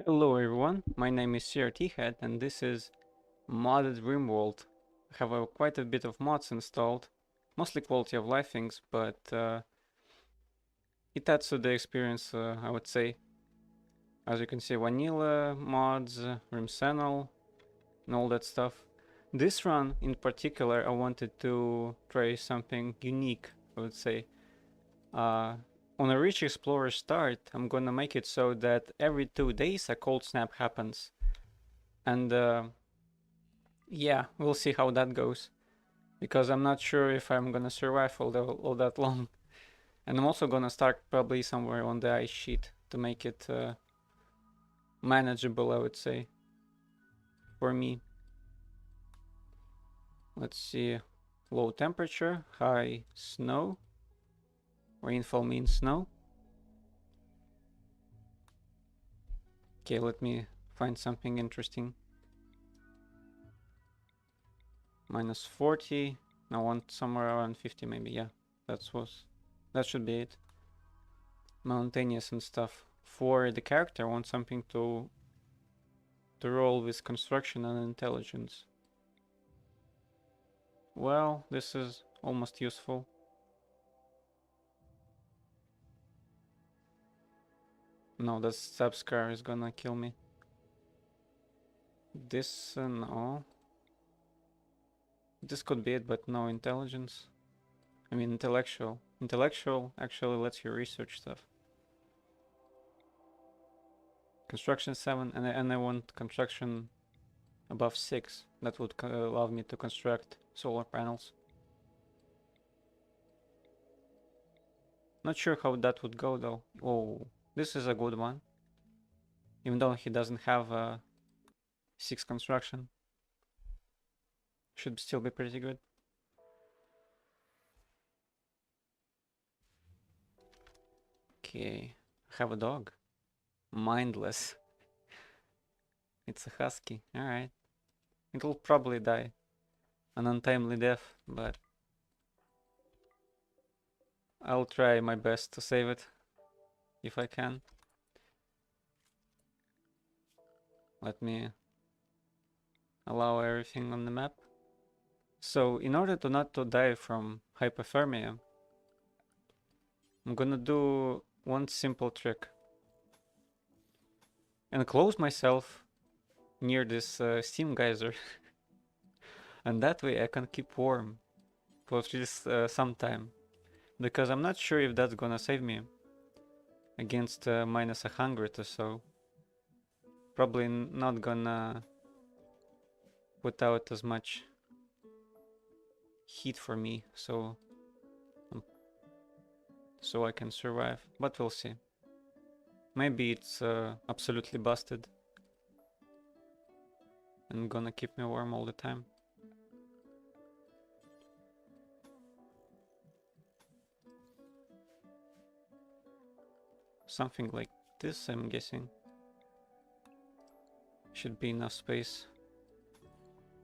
Hello everyone, my name is CRT Head and this is modded Rimworld. I have quite a bit of mods installed, mostly quality of life things, but it adds to the experience, I would say. As you can see, vanilla mods, Rimsenal, and all that stuff. This run in particular, I wanted to try something unique, I would say. On a rich explorer start, I'm gonna make it so that every 2 days a cold snap happens. And yeah, we'll see how that goes. Because I'm not sure if I'm gonna survive all that long. And I'm also gonna start probably somewhere on the ice sheet to make it manageable, I would say, for me. Let's see. Low temperature, high snow. Rainfall means snow. Okay, let me find something interesting. -40. I want somewhere around 50 maybe, yeah. That should be it. Mountainous and stuff. For the character, I want something to roll with construction and intelligence. Well, this is almost useful. No, that subscar is gonna kill me. This, no. This could be it, but no intelligence. I mean, intellectual. Intellectual actually lets you research stuff. Construction 7, and I want construction above 6. That would allow me to construct solar panels. Not sure how that would go though. Oh, this is a good one. Even though he doesn't have a 6 construction. Should still be pretty good. Okay, I have a dog. Mindless. It's a husky. Alright. It'll probably die. An untimely death, but I'll try my best to save it if I can. Let me allow everything on the map. So in order to not to die from hypothermia, I'm gonna do one simple trick. Enclose myself near this steam geyser. And that way I can keep warm for at least some time. Because I'm not sure if that's gonna save me against -100 or so. Probably not gonna put out as much heat for me, so I can survive. But we'll see. Maybe it's absolutely busted and gonna keep me warm all the time. Something like this, I'm guessing. Should be enough space.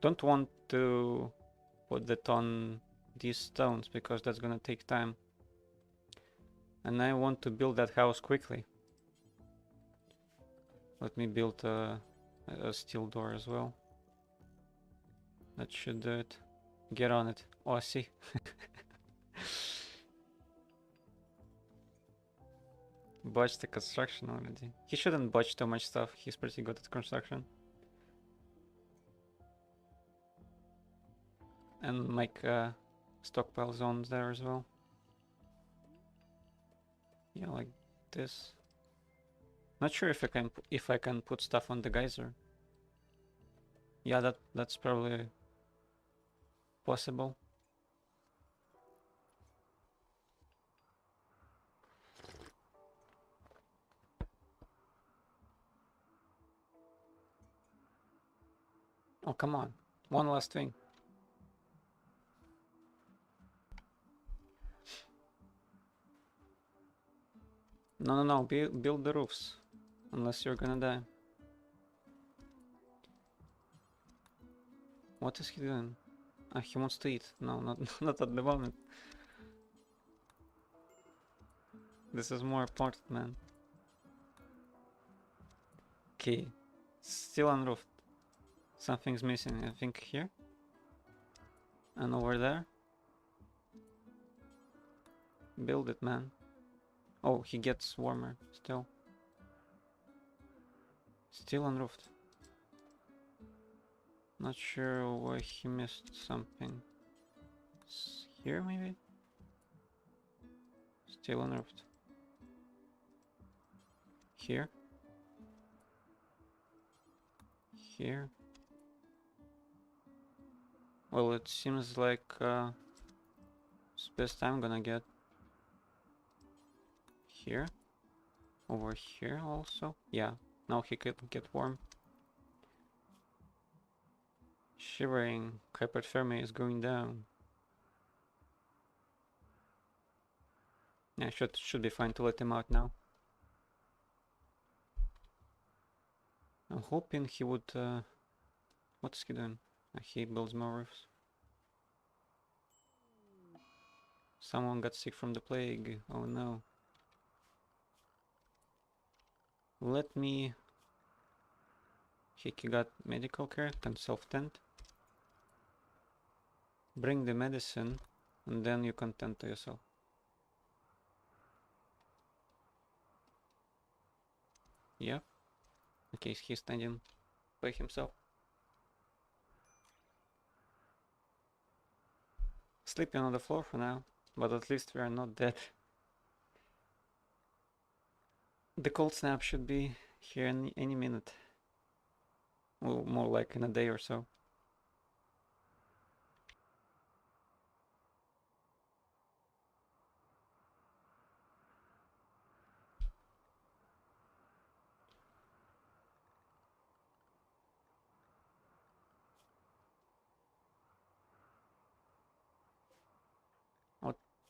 Don't want to put that on these stones because that's gonna take time. And I want to build that house quickly. Let me build a steel door as well. That should do it. Get on it. Oh, I see. Botched the construction already. He shouldn't botch too much stuff. He's pretty good at construction. And make stockpile zones there as well. Yeah, like this. Not sure if I can put stuff on the geyser. Yeah, that's probably possible. Oh, come on. One last thing. No, build the roofs. Unless you're gonna die. What is he doing? Ah, he wants to eat. No, not, not at the moment. This is more important, man. Okay, still unroofed. Something's missing, I think here. And over there. Build it, man. Oh, he gets warmer still. Still unroofed. Not sure why he missed something. Here maybe? Still unroofed. Here. Here. Well, it seems like it's best I'm gonna get. Here. Over here also. Yeah, now he could get warm. Shivering. Hypothermia is going down. Yeah, should be fine to let him out now. I'm hoping he would... what's he doing? He builds more roofs. Someone got sick from the plague. Oh no. Let me... He got medical care, can self-tend. Bring the medicine, and then you can tend to yourself. Yeah. In case he's standing by himself. Sleeping on the floor for now, but at least we are not dead. The cold snap should be here any minute. Well, more like in a day or so.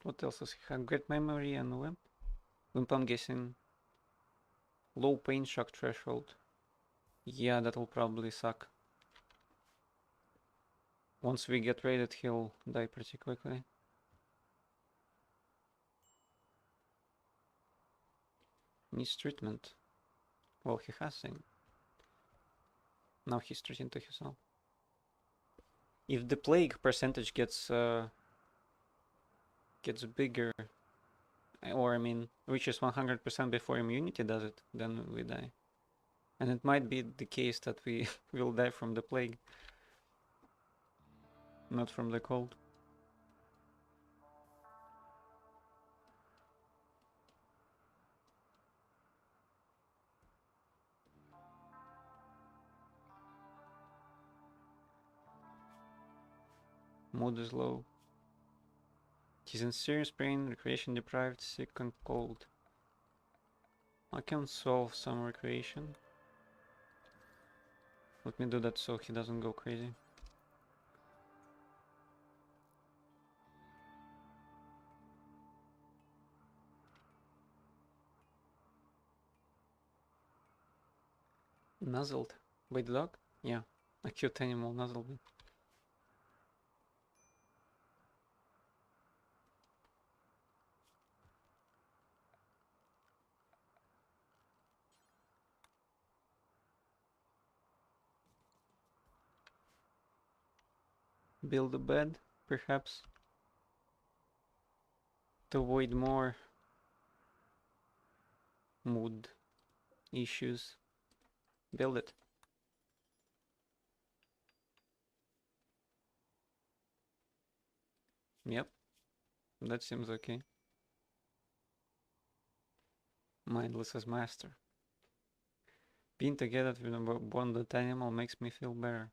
What else does he have? Great memory and limp? Limp, I'm guessing. Low pain shock threshold. Yeah, that will probably suck. Once we get raided, he'll die pretty quickly. Needs treatment. Well, he has thing. Now he's treating to himself. If the plague percentage gets bigger, or I mean reaches 100% before immunity does it, then we die. And it might be the case that we will die from the plague, not from the cold. Mood is low. He's in serious pain, recreation deprived, sick and cold. I can solve some recreation. Let me do that so he doesn't go crazy. Nuzzled by the dog? Yeah, a cute animal nuzzled me. Build a bed, perhaps, to avoid more mood issues. Build it. Yep, that seems okay. Mindless as master. Being together with a bonded animal makes me feel better.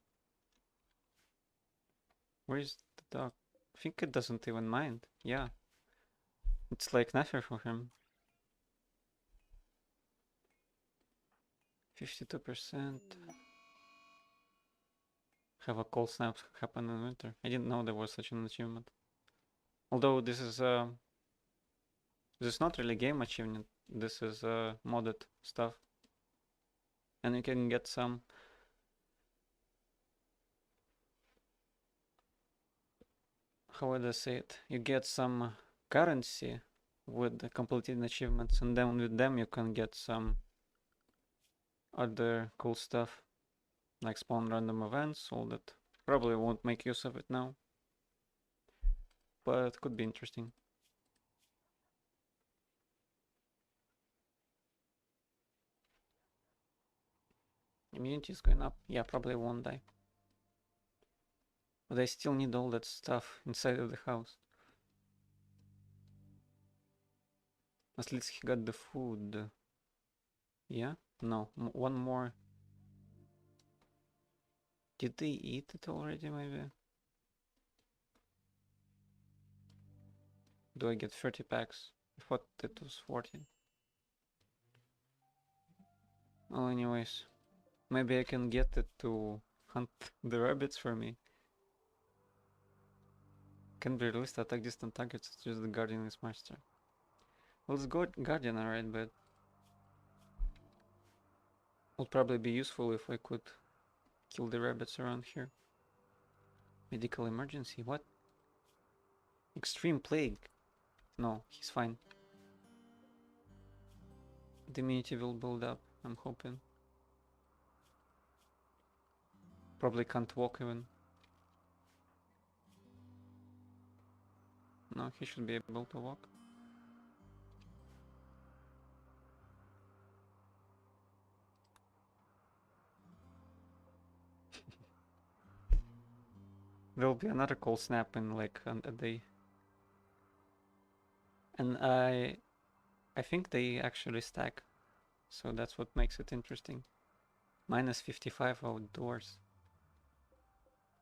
Where is the dog? I think it doesn't even mind. Yeah. It's like nothing for him. 52%. Have a cold snap happen in winter. I didn't know there was such an achievement. Although this is not really game achievement. This is modded stuff. And you can get some how would I say it? You get some currency with the completed achievements, and then with them you can get some other cool stuff, like spawn random events, all that. Probably won't make use of it now, but could be interesting. Immunity is going up. Yeah, probably won't die. But I still need all that stuff inside of the house. At least he got the food. Yeah? No, one more. Did they eat it already, maybe? Do I get 30 packs? I thought it was 40. Well, anyways. Maybe I can get it to hunt the rabbits for me. Can be released to attack distant targets, just the Guardian is master. Well, it's Guardian, alright, but would probably be useful if I could kill the rabbits around here. Medical emergency, what? Extreme plague. No, he's fine. The immunity will build up, I'm hoping. Probably can't walk even. No, he should be able to walk. There'll be another cold snap in like a day. And I think they actually stack. So that's what makes it interesting. Minus 55 outdoors.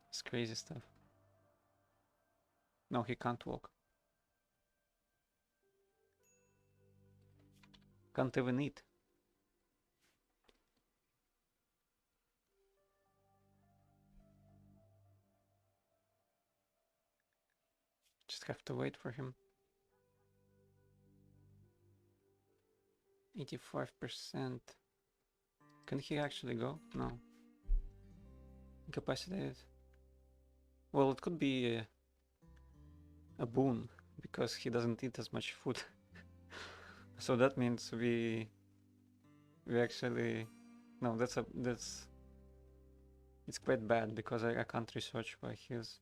It's crazy stuff. No, he can't walk. Can't even eat. Just have to wait for him. 85%. Can he actually go? No. Incapacitated. Well, it could be a boon because he doesn't eat as much food. So that means we actually no, that's it's quite bad because I can't research why he's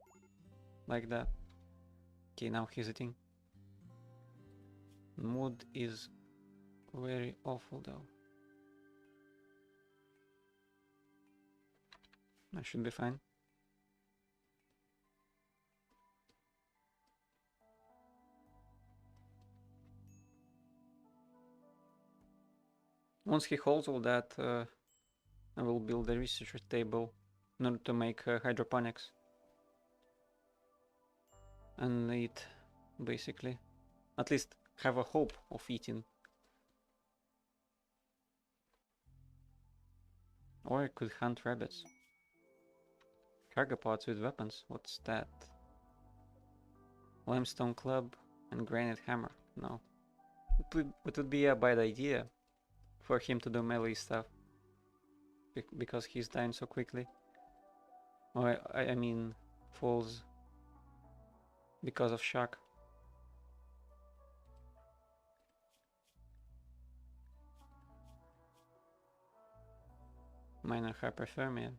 like that. Okay, now he's eating. Mood is very awful though. I should be fine. Once he holds all that, I will build a researcher table in order to make hydroponics. And eat, basically. At least have a hope of eating. Or I could hunt rabbits. Cargo pods with weapons, what's that? Limestone club and granite hammer, no. It would be a bad idea for him to do melee stuff. Because he's dying so quickly. Or I mean, falls because of shock. Minor hyperthermia.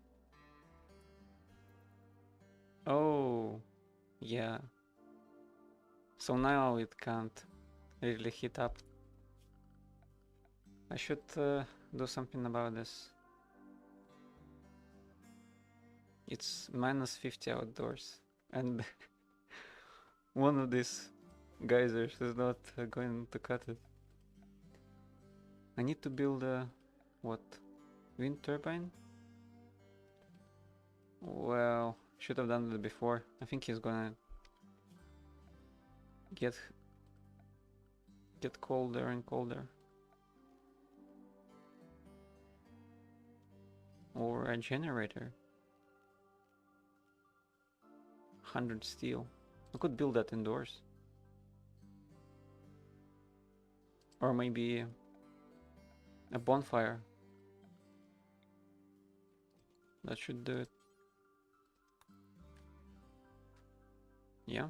Oh, yeah. So now it can't really heat up. I should do something about this. It's minus 50 outdoors, and one of these geysers is not going to cut it. I need to build a what? Wind turbine? Well, should have done it before. I think he's gonna get colder and colder. Or a generator. 100 steel. I could build that indoors. Or maybe a bonfire. That should do it. Yeah.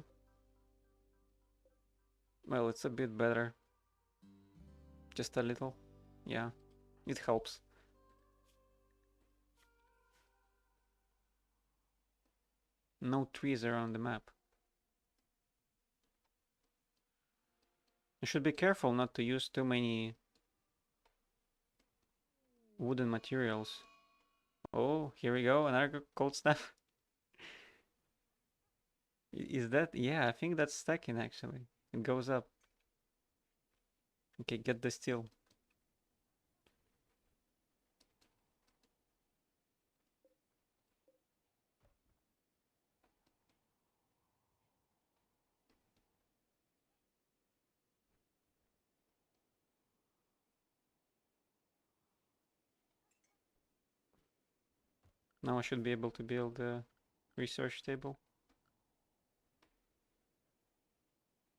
Well, it's a bit better. Just a little. Yeah, it helps. No trees around the map. You should be careful not to use too many wooden materials. Oh, here we go, another cold snap. Is that? Yeah, I think that's stacking actually. It goes up. Okay, get the steel. Now I should be able to build a research table.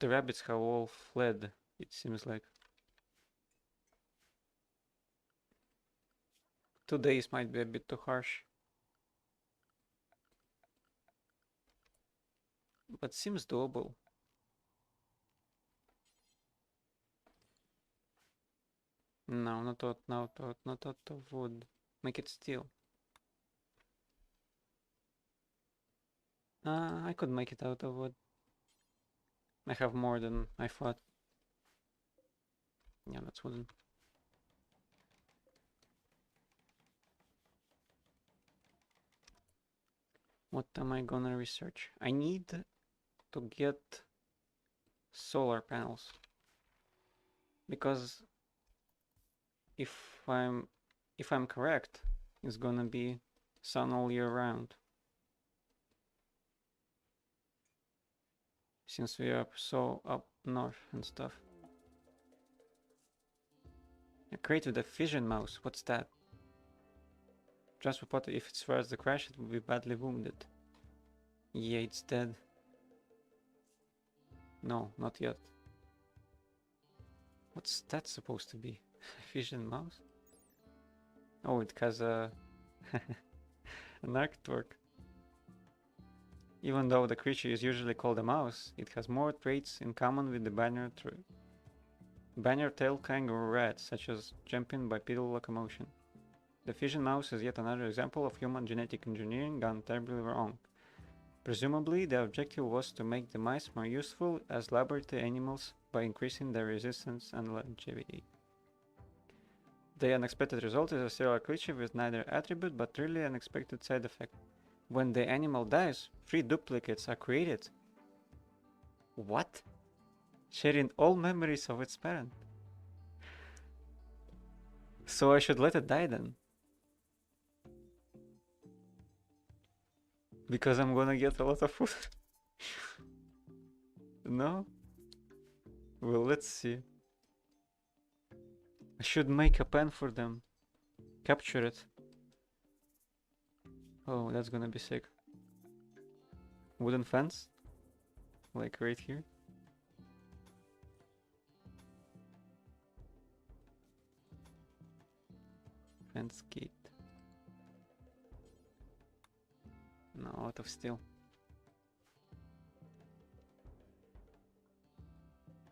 The rabbits have all fled, it seems like. 2 days might be a bit too harsh. But seems doable. No, not out of wood. Make it steel. I could make it out of wood. I have more than I thought. Yeah, that's wooden. What am I gonna research? I need to get solar panels. Because if I'm correct, it's gonna be sun all year round. Since we are so up north and stuff. I created a fission mouse. What's that? Just reported if it survives the crash, it will be badly wounded. Yeah, it's dead. No, not yet. What's that supposed to be? Fission mouse? Oh, it has a an artwork. Even though the creature is usually called a mouse, it has more traits in common with the banner-tailed kangaroo rat, such as jumping, bipedal locomotion. The fission mouse is yet another example of human genetic engineering gone terribly wrong. Presumably, the objective was to make the mice more useful as laboratory animals by increasing their resistance and longevity. The unexpected result is a serial creature with neither attribute but really unexpected side effect. When the animal dies, 3 duplicates are created. What? Sharing all memories of its parent. So I should let it die then. Because I'm gonna get a lot of food. No? Well, let's see. I should make a pen for them. Capture it. Oh, that's gonna be sick. Wooden fence? Like right here? Fence gate. No, out of steel.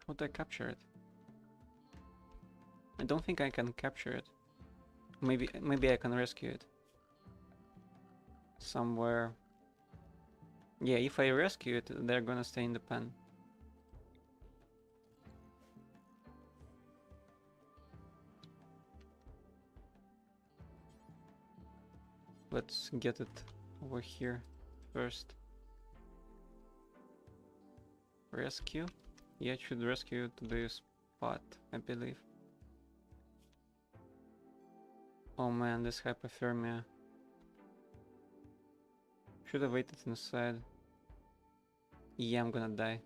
How do I capture it? I don't think I can capture it. Maybe I can rescue it. Somewhere. Yeah, if I rescue it, they're gonna stay in the pen. Let's get it over here first. Rescue? Yeah, it should rescue to this spot, I believe. Oh man, this hypothermia. Should have waited inside. Yeah, I'm gonna die.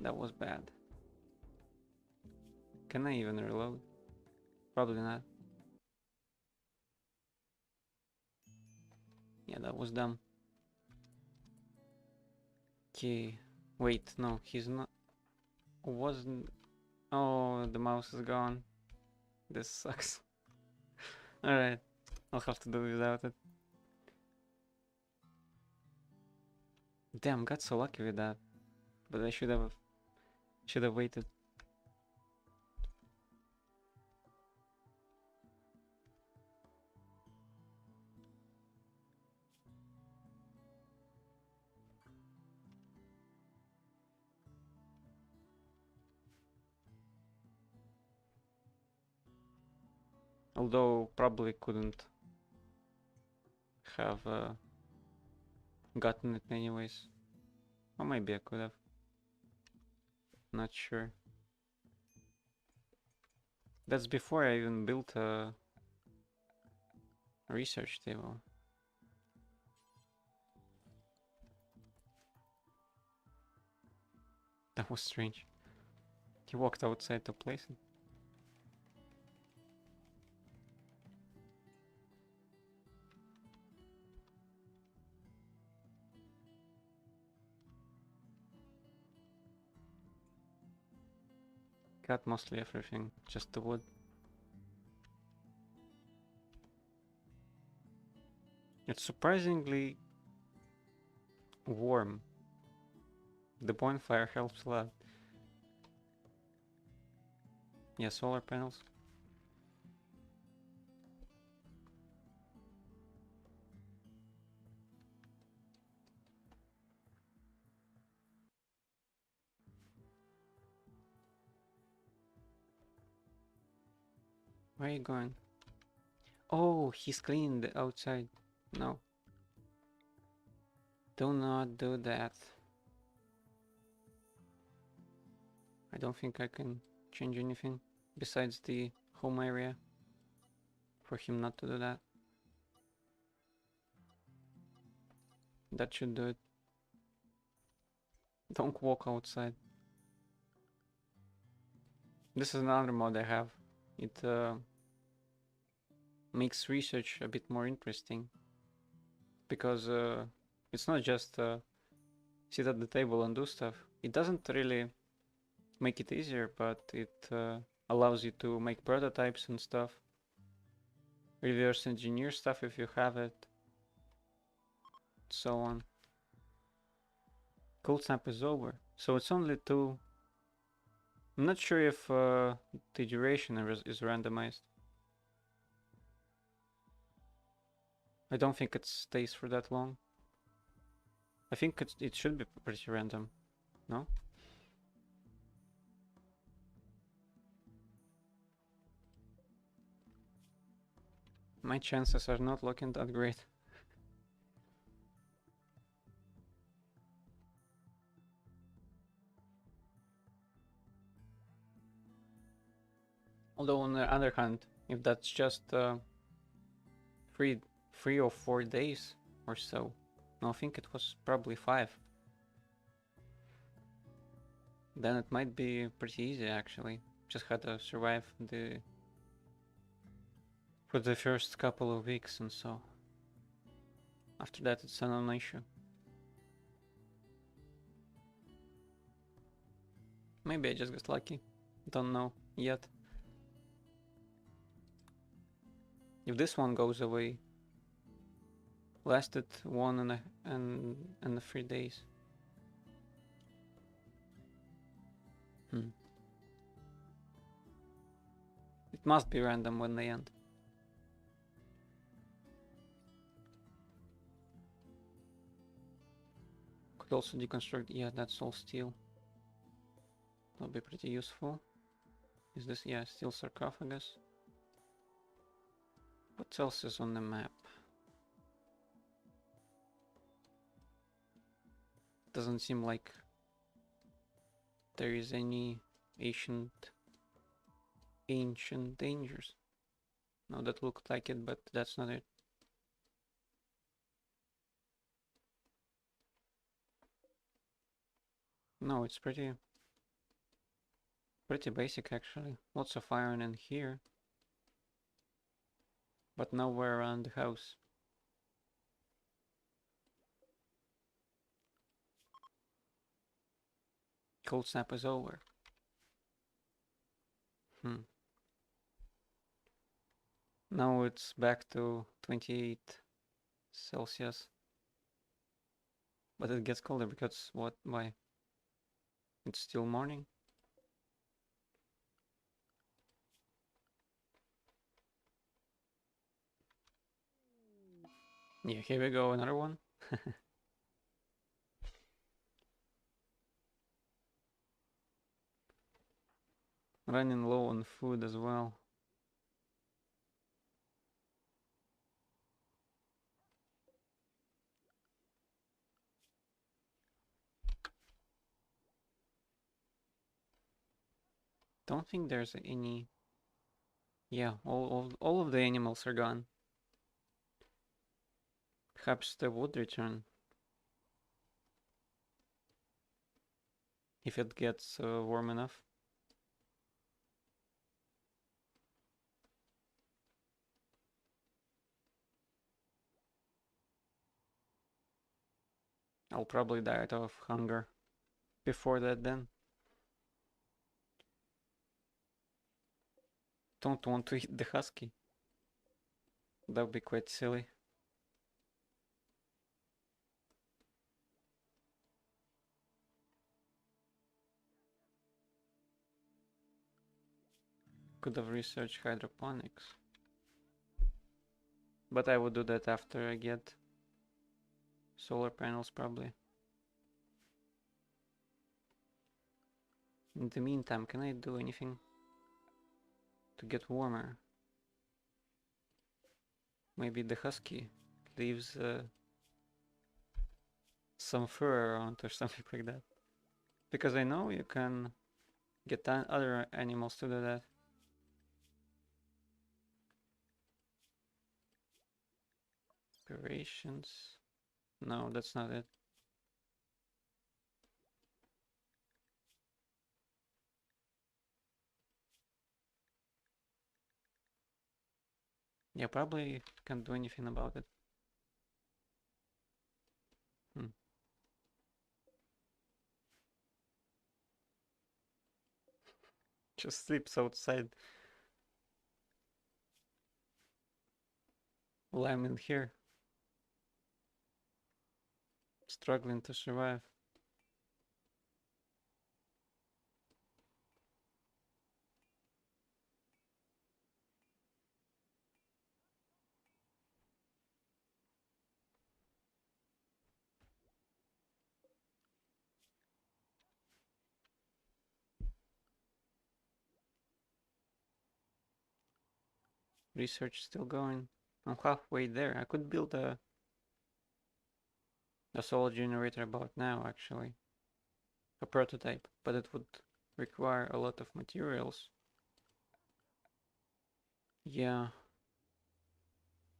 That was bad. Can I even reload? Probably not. Yeah, that was dumb. Okay. Wait, no, he's not. Wasn't. Oh, the mouse is gone. This sucks. Alright, I'll have to do without it. Damn, got so lucky with that. But I should have waited. Although probably couldn't have gotten it anyways. Or maybe I could have. Not sure. That's before I even built a research table. That was strange. He walked outside to place it. Got mostly everything, just the wood. It's surprisingly warm. The bonfire helps a lot. Yeah, solar panels. Where are you going? Oh, he's cleaning the outside. No. Do not do that. I don't think I can change anything besides the home area for him not to do that. That should do it. Don't walk outside. This is another mod I have. It makes research a bit more interesting. Because it's not just sit at the table and do stuff. It doesn't really make it easier, but it allows you to make prototypes and stuff. Reverse engineer stuff if you have it. So on. Cold snap is over. So it's only 2. I'm not sure if the duration is randomized. I don't think it stays for that long. I think it should be pretty random, no? My chances are not looking that great. Although on the other hand, if that's just 3 or 4 days or so, no, I think it was probably 5. Then it might be pretty easy actually. Just had to survive for the first couple of weeks and so. After that it's a non-issue. Maybe I just got lucky. Don't know yet. If this one goes away, lasted 1 and 3 days. It must be random when they end. Could also deconstruct. Yeah, that's all steel. That'll be pretty useful. Is this? Yeah, steel sarcophagus. What else is on the map? Doesn't seem like there is any ancient dangers. No, that looked like it, but that's not it. No, it's pretty basic actually. Lots of iron in here, but nowhere around the house. Cold snap is over. Now it's back to 28 Celsius. But it gets colder because what? Why? It's still morning. Yeah, here we go, another one. Running low on food as well. Don't think there's any... Yeah, all of the animals are gone. Perhaps the wood return. If it gets warm enough. I'll probably die out of hunger before that then. Don't want to eat the husky. That would be quite silly. Could have researched hydroponics. But I would do that after I get solar panels probably. In the meantime, can I do anything to get warmer? Maybe the husky leaves some fur around or something like that. Because I know you can get other animals to do that. Operations. No, that's not it. Yeah, probably can't do anything about it. Just sleeps outside while I'm in here, struggling to survive. Research still going. I'm halfway there. I could build a solar generator about now, actually. A prototype, but it would require a lot of materials. Yeah.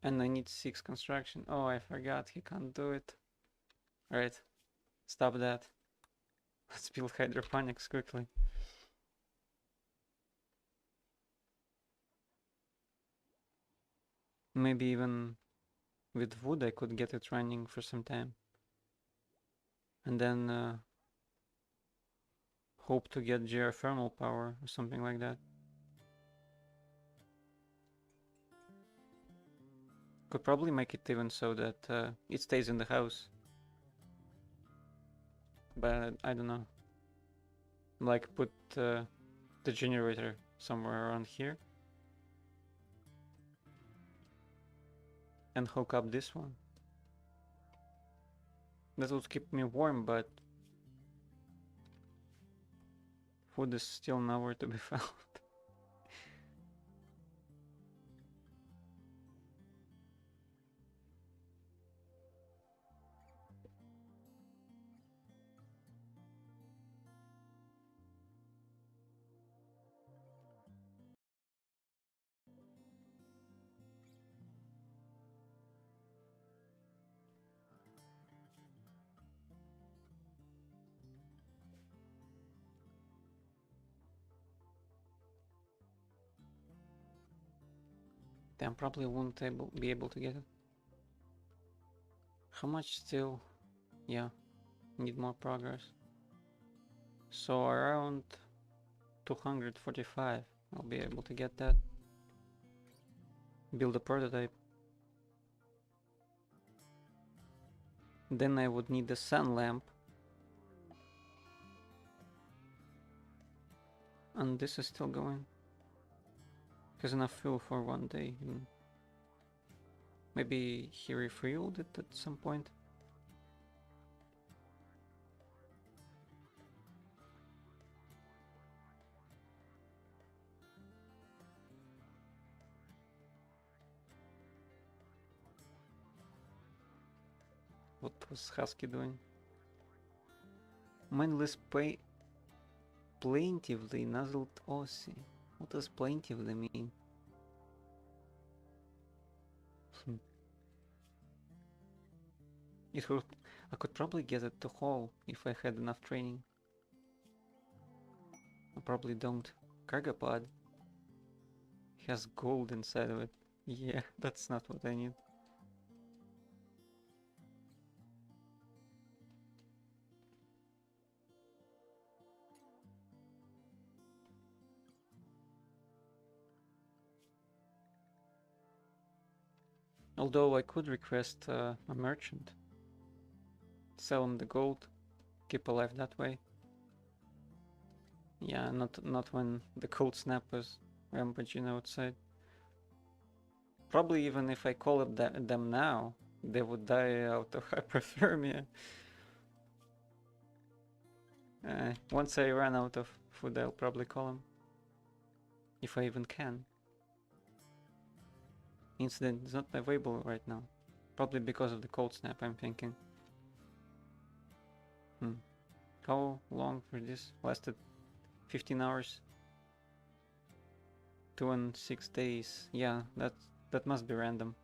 And I need 6 construction. Oh, I forgot he can't do it. Alright, stop that. Let's build hydroponics quickly. Maybe even with wood I could get it running for some time. And then hope to get geothermal power or something like that. Could probably make it even so that it stays in the house. But I don't know. Like put the generator somewhere around here. And hook up this one. That would keep me warm, but food is still nowhere to be found. Then probably won't be able to get it. How much still? Yeah, need more progress. So around 245, I'll be able to get that. Build a prototype. Then I would need a sun lamp. And this is still going. Has enough fuel for one day. Maybe he refueled it at some point. What was Husky doing? Mindless Plaintively nuzzled Aussie. What does plaintively mean? It would, I could probably get it to haul if I had enough training. I probably don't. Cargo pod has gold inside of it. Yeah, that's not what I need. Although I could request a merchant. Sell him the gold. Keep alive that way. Yeah, not when the cold snap is rampaging outside. Probably even if I call up them now, they would die out of hypothermia. Once I run out of food, I'll probably call them. If I even can. Incident is not available right now. Probably because of the cold snap, I'm thinking. How long for this? Lasted 15 hours? 2 and 6 days. Yeah, that must be random.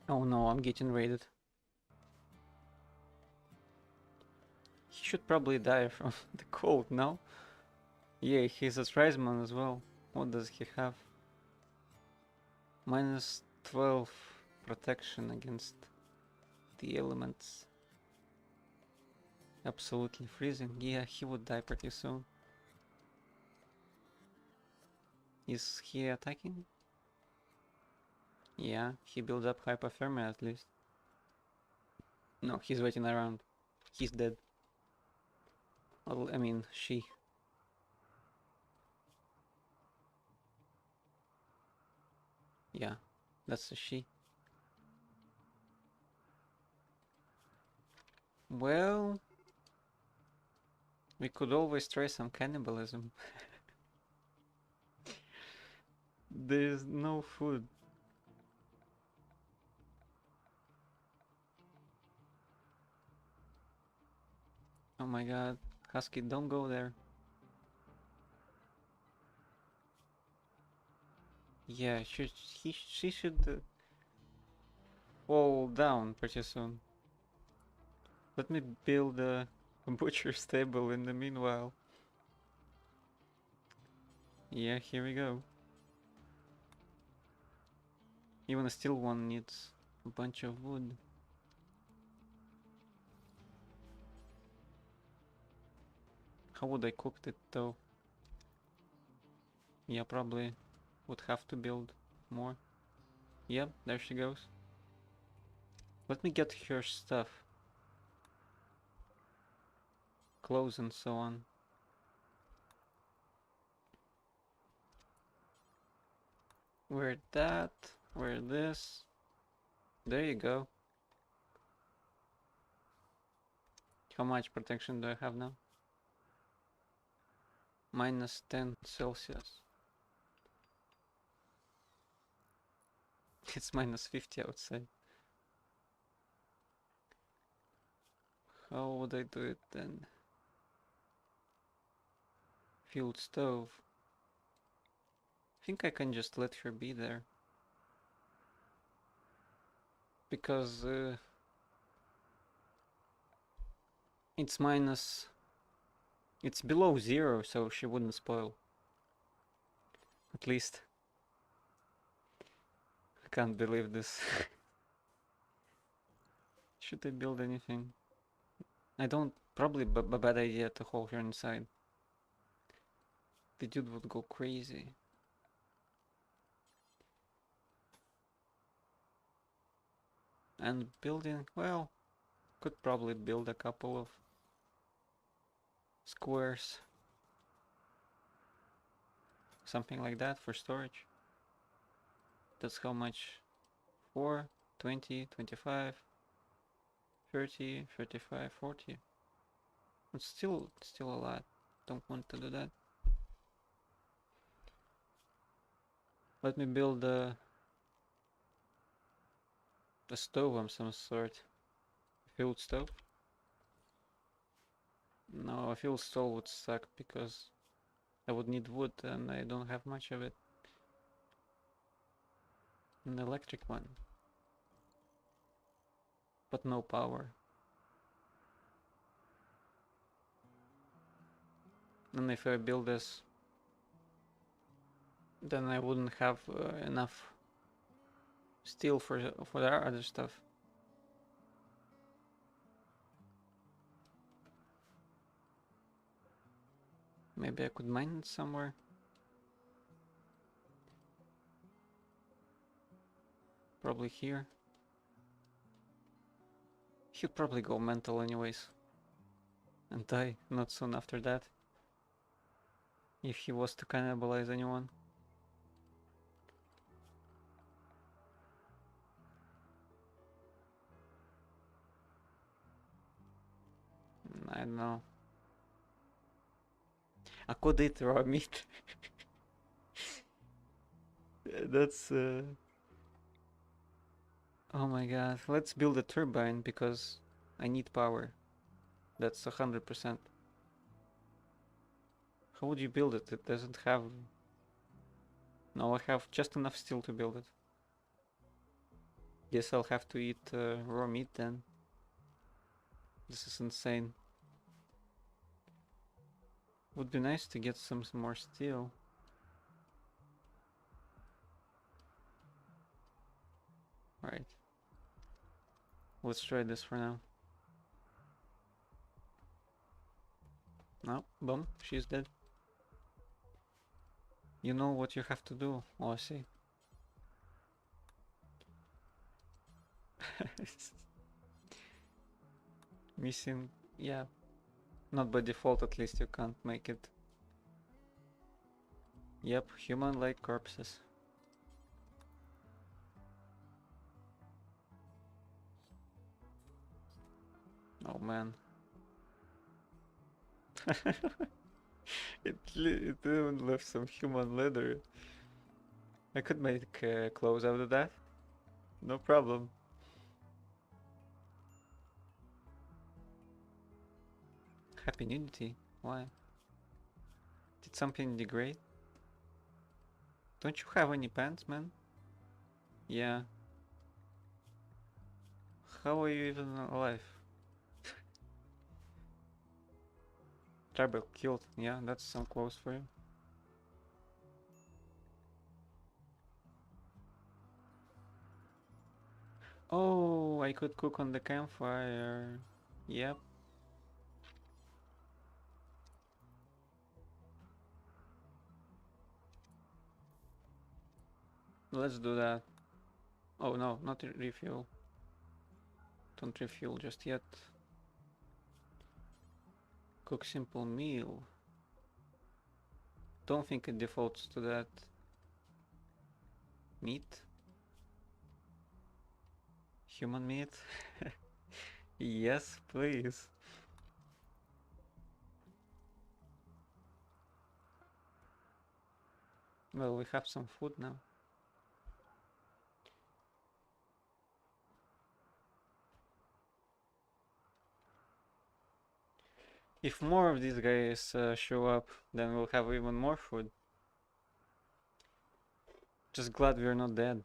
Oh no, I'm getting raided. He should probably die from the cold, no? Yeah, he's a tribesman as well. What does he have? Minus 12 protection against the elements. Absolutely freezing. Yeah, he would die pretty soon. Is he attacking? Yeah, he builds up hypothermia at least. No, he's waiting around. He's dead. Well, I mean, she. Yeah, that's a she. Well, we could always try some cannibalism. There's no food. Oh my god, Husky, don't go there. Yeah, she should fall down pretty soon. Let me build a butcher stable in the meanwhile. Yeah, here we go. Even a steel one needs a bunch of wood. How would I cook it though? Yeah, probably would have to build more. Yep, there she goes. Let me get her stuff. Clothes and so on. Wear that, wear this. There you go. How much protection do I have now? Minus 10 Celsius. It's minus 50 outside. How would I do it then? Field stove. I think I can just let her be there. Because it's minus... It's below 0, so she wouldn't spoil. At least. I can't believe this. Should I build anything? I don't... Probably a bad idea to hold her inside. The dude would go crazy. And building... Well, could probably build a couple of squares. Something like that for storage. That's how much? 4, 20, 25. 30, 35, 40. It's still a lot. Don't want to do that. Let me build a stove of some sort. Field stove. No, a field stove would suck because I would need wood and I don't have much of it. An electric one. But no power. And if I build this, then I wouldn't have enough steel for the other stuff. Maybe I could mine it somewhere. Probably here. He'd probably go mental anyways. And die not soon after that. If he was to cannibalize anyone. I don't know. I could eat raw meat. That's oh my god. Let's build a turbine because I need power. That's 100%. How would you build it? It doesn't have... No, I have just enough steel to build it. Guess I'll have to eat raw meat then. This is insane. Would be nice to get some more steel. Right. Let's try this for now. No, boom, she's dead. You know what you have to do. Oh, I see. Missing, yeah. Not by default, at least you can't make it. Yep, human-like corpses. Oh man. it even left some human leather. I could make clothes out of that. No problem. Happy nudity? Why? Did something degrade? Don't you have any pants, man? Yeah. How are you even alive? Tribal killed. Yeah, that's some clothes for you. Oh, I could cook on the campfire. Yep. Let's do that. Oh no, not refuel. Don't refuel just yet. Cook simple meal. Don't think it defaults to that. Meat? Human meat? Yes, please. Well, we have some food now. If more of these guys show up, then we'll have even more food. Just glad we're not dead.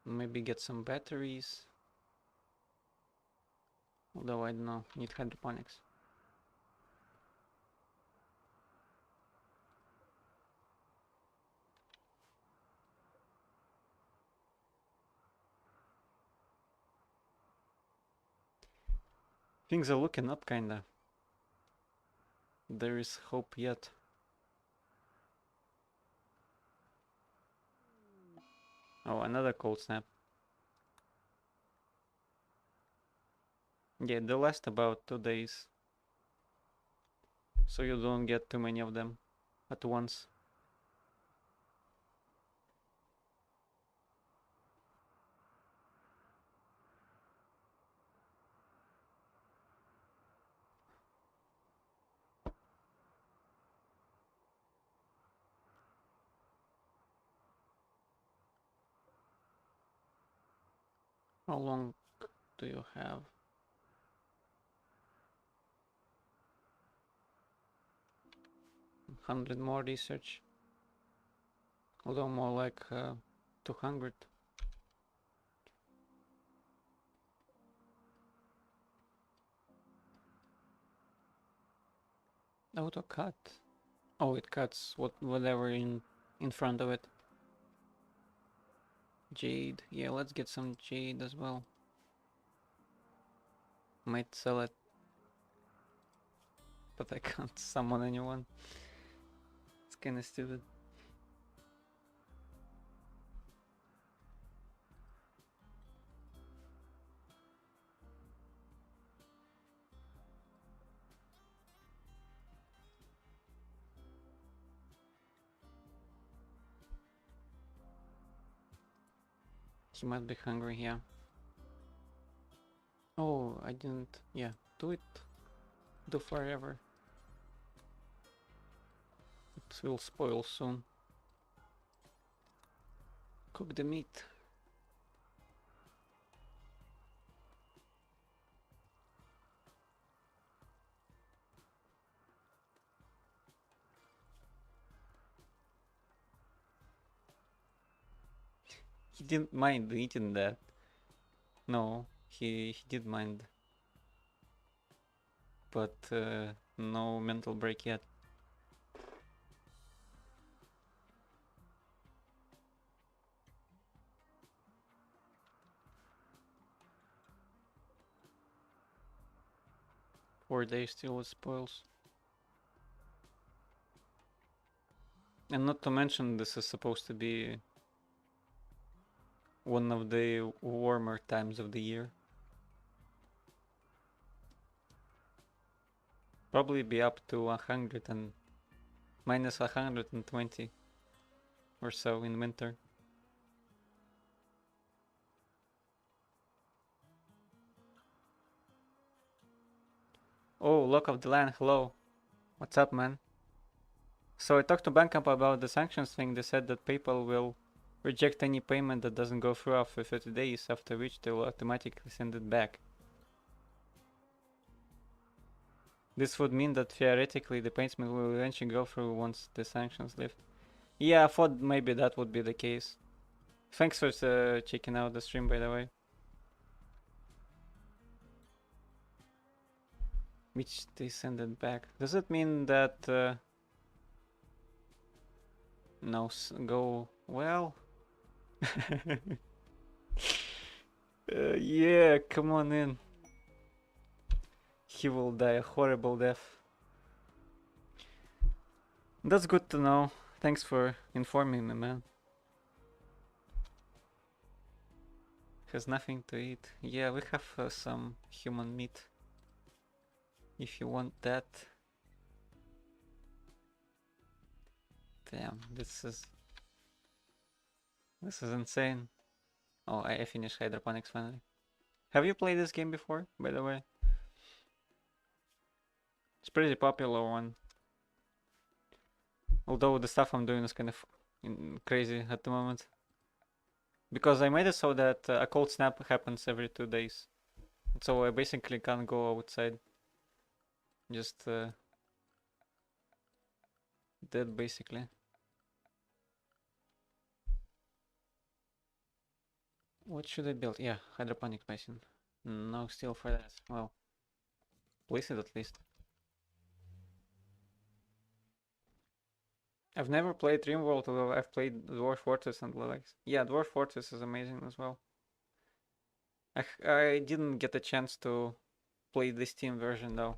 Maybe get some batteries. Although I don't know, need hydroponics. Things are looking up kinda. There is hope yet. Oh, another cold snap. Yeah, they last about 2 days. So you don't get too many of them at once. How long do you have? 100 more research. Although more like 200. Auto cut. Oh, it cuts whatever in front of it. Jade. Yeah, let's get some jade as well. Might sell it, but I can't summon anyone. It's kinda stupid. He might be hungry, yeah. Oh, I didn't. Yeah, do it. Do forever. It will spoil soon. Cook the meat. He didn't mind eating that. No, he did mind. But no mental break yet. Or they still spoils. And not to mention, this is supposed to be one of the warmer times of the year. Probably be up to 100 and minus 120 or so in winter. Oh, Lock of the Land, hello. What's up, man? So I talked to Bandcamp about the sanctions thing. They said that PayPal will reject any payment that doesn't go through after 30 days, after which they will automatically send it back. This would mean that theoretically the payment will eventually go through once the sanctions lift. Yeah, I thought maybe that would be the case. Thanks for checking out the stream, by the way. Which they send it back. Does it mean that no go well? Yeah, come on in. He will die a horrible death. That's good to know. Thanks for informing me, man. Has nothing to eat. Yeah, we have some human meat. If you want that. Damn, this is insane. Oh, I finished hydroponics finally. Have you played this game before, by the way? It's pretty popular one. Although the stuff I'm doing is kind of crazy at the moment. Because I made it so that a cold snap happens every 2 days. So I basically can't go outside. Just dead basically. What should I build? Yeah, hydroponic basin. No steel for that. Well, place it at least. I've never played Rimworld, although I've played Dwarf Fortress and the likes. Yeah, Dwarf Fortress is amazing as well. I didn't get a chance to play the Steam version though.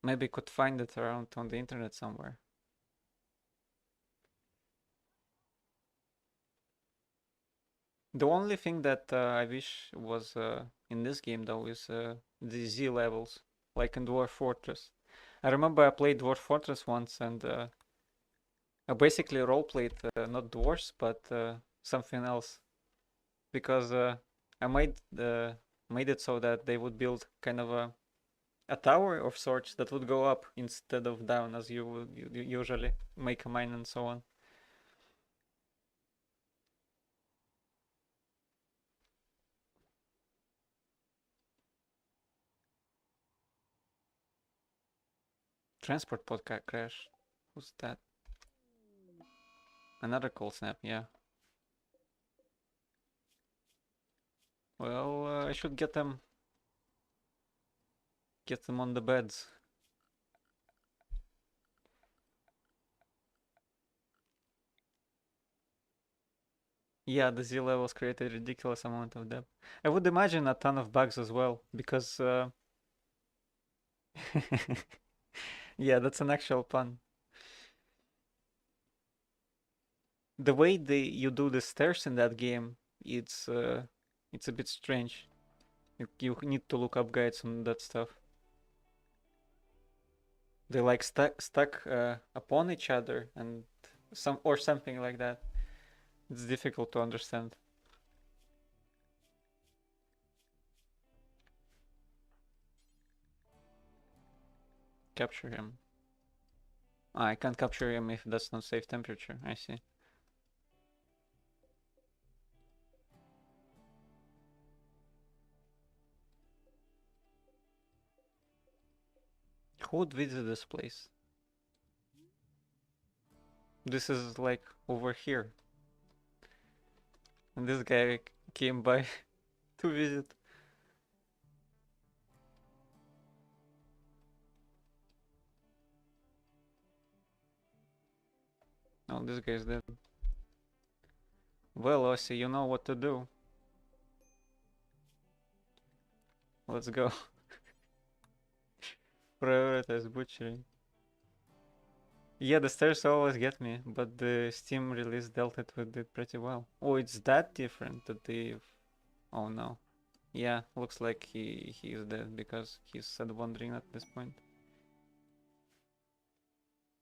Maybe could find it around on the internet somewhere. The only thing that I wish was in this game though is the Z levels, like in Dwarf Fortress. I remember I played Dwarf Fortress once and I basically roleplayed not dwarves but something else because I made it so that they would build kind of a tower of sorts that would go up instead of down as you would usually make a mine and so on. Transport pod crash. Who's that? Another cold snap, yeah. Well, I should get them on the beds. Yeah, the Z levels create a ridiculous amount of depth. I would imagine a ton of bugs as well, because yeah, that's an actual pun. The way you do the stairs in that game, it's a bit strange. You need to look up guides on that stuff. They like stuck upon each other and something like that. It's difficult to understand. Capture him. I can't capture him if that's not safe temperature. I see. Who would visit this place? This is like over here. And this guy came by to visit. Oh, this guy's dead. Well, Ossie, you know what to do. Let's go. Prioritize butchering. Yeah, the stairs always get me, but the Steam release dealt it with it pretty well. Oh, it's that different that they've... Oh no. Yeah, looks like he is dead because he's sad wandering at this point.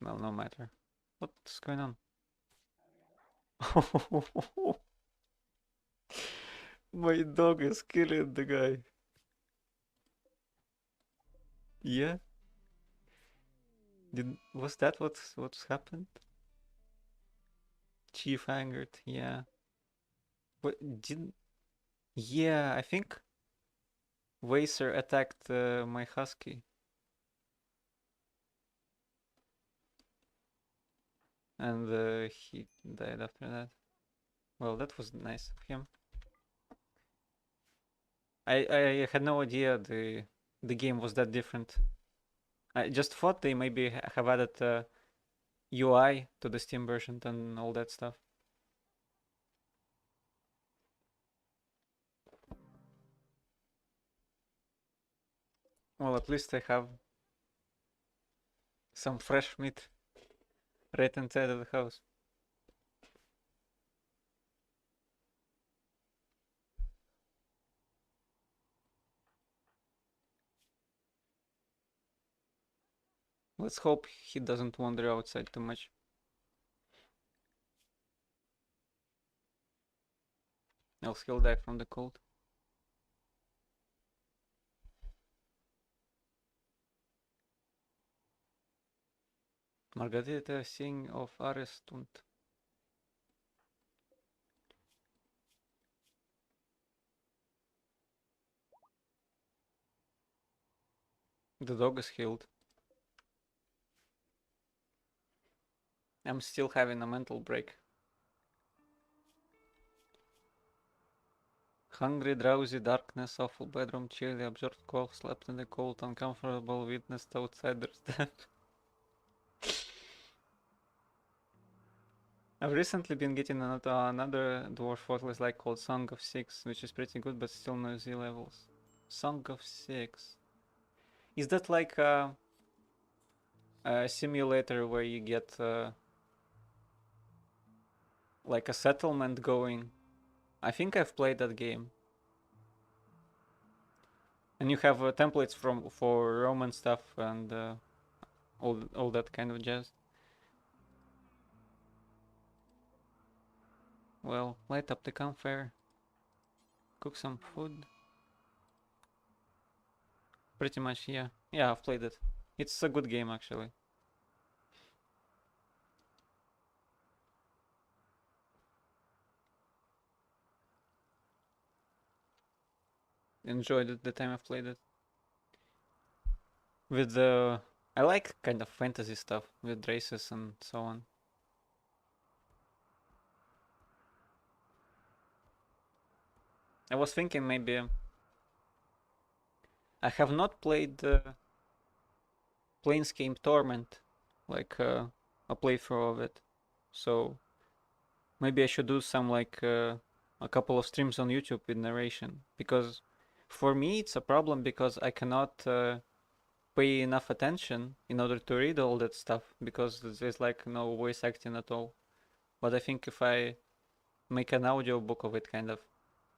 Well, no matter. What's going on? My dog is killing the guy. Yeah? Was that what's happened? Chief angered, yeah. What didn't... Yeah, I think Vaser attacked my husky. And he died after that. Well, that was nice of him. I had no idea the game was that different. I just thought they maybe have added UI to the Steam version and all that stuff. Well, at least I have some fresh meat right inside of the house. Let's hope he doesn't wander outside too much. Else he'll die from the cold. Margarita sing of Arestund. The dog is healed. I'm still having a mental break. Hungry, drowsy, darkness, awful bedroom, chilly, absorbed cough, slept in the cold, uncomfortable, witnessed outsider's death. I've recently been getting another Dwarf Fortress like called Song of Six, which is pretty good but still no Z levels. Song of Six. Is that like a simulator where you get like a settlement going? I think I've played that game. And you have templates for Roman stuff and all that kind of jazz. Well, light up the campfire, cook some food. Pretty much, yeah. Yeah, I've played it. It's a good game, actually. Enjoyed it the time I've played it. With the... I like kind of fantasy stuff with races and so on. I was thinking maybe... I have not played Planescape Torment, like a playthrough of it. So maybe I should do some like a couple of streams on YouTube with narration, because for me it's a problem because I cannot pay enough attention in order to read all that stuff because there's like no voice acting at all. But I think if I make an audio book of it kind of,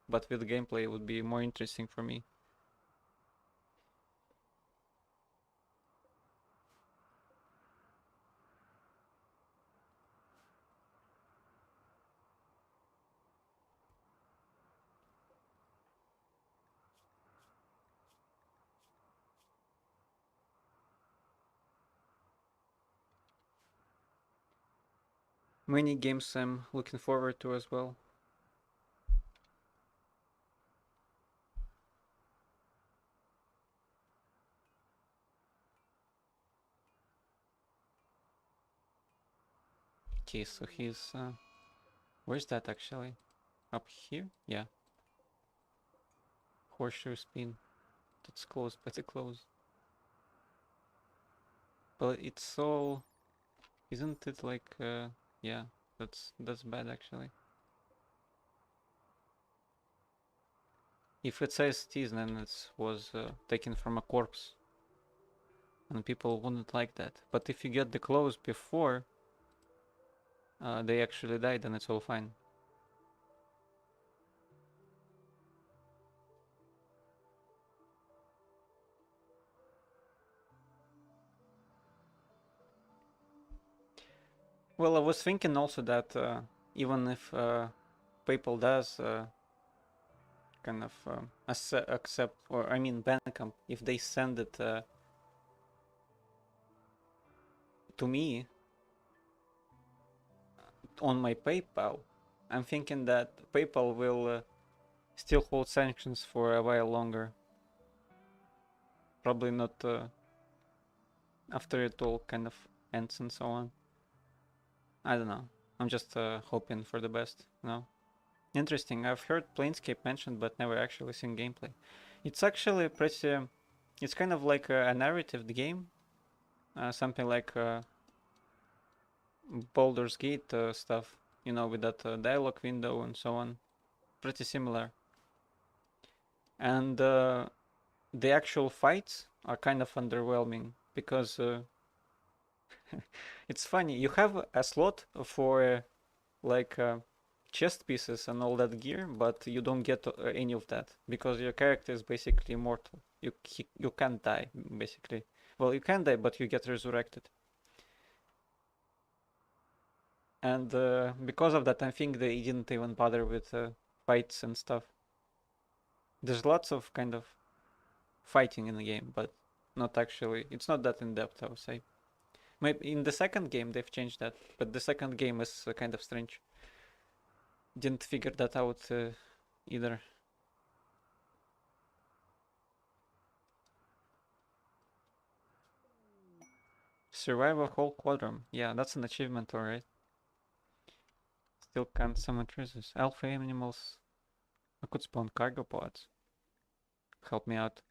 but with gameplay, it would be more interesting for me. Many games I'm looking forward to as well. Okay, so he's where's that actually? Up here? Yeah. Horseshoe spin. That's close, pretty close. But it's so, isn't it like yeah, that's bad actually. If it says tease, then it was taken from a corpse, and people wouldn't like that. But if you get the clothes before they actually died, then it's all fine. Well, I was thinking also that even if PayPal does kind of accept, or I mean Bandcamp, if they send it to me on my PayPal, I'm thinking that PayPal will still hold sanctions for a while longer. Probably not after it all kind of ends and so on. I don't know. I'm just hoping for the best. No. Interesting. I've heard Planescape mentioned, but never actually seen gameplay. It's actually pretty. It's kind of like a narrative game, something like Baldur's Gate stuff. You know, with that dialogue window and so on. Pretty similar. And the actual fights are kind of underwhelming because it's funny. You have a slot for like chest pieces and all that gear, but you don't get any of that because your character is basically immortal. You can't die basically. Well, you can die, but you get resurrected. And because of that, I think they didn't even bother with fights and stuff. There's lots of kind of fighting in the game, but not actually. It's not that in depth, I would say. Maybe in the second game they've changed that, but the second game is kind of strange. Didn't figure that out either. Survive a whole quadrant. Yeah, that's an achievement, alright. Still can't summon treasures. Alpha animals. I could spawn cargo pods. Help me out.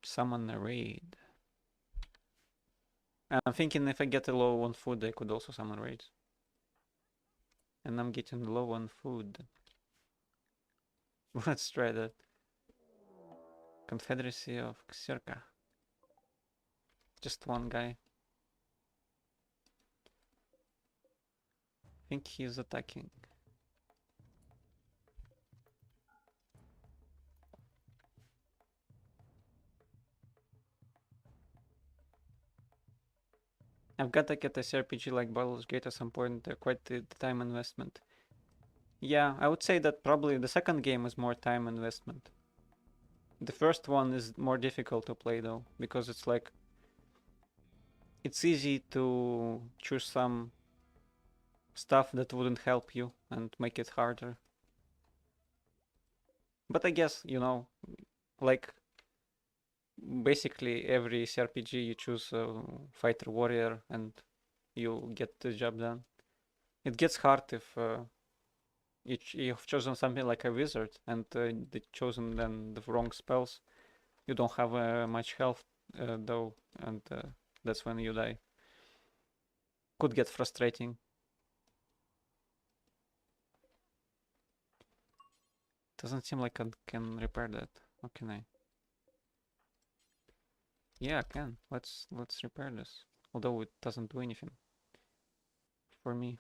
Summon a raid. I'm thinking if I get a low on food, I could also summon raids. And I'm getting low on food. Let's try that. Confederacy of Xerka. Just one guy. I think he's attacking. I've got to get a CRPG like Baldur's Gate at some point. They're quite the time investment. Yeah, I would say that probably the second game is more time investment. The first one is more difficult to play though, because it's like it's easy to choose some stuff that wouldn't help you and make it harder. But I guess, you know, like basically every CRPG you choose a fighter warrior and you get the job done. It gets hard if you've chosen something like a wizard and they've chosen then the wrong spells. You don't have much health though, and that's when you die. Could get frustrating. Doesn't seem like I can repair that. How can I? Yeah, I can. Let's repair this. Although it doesn't do anything for me.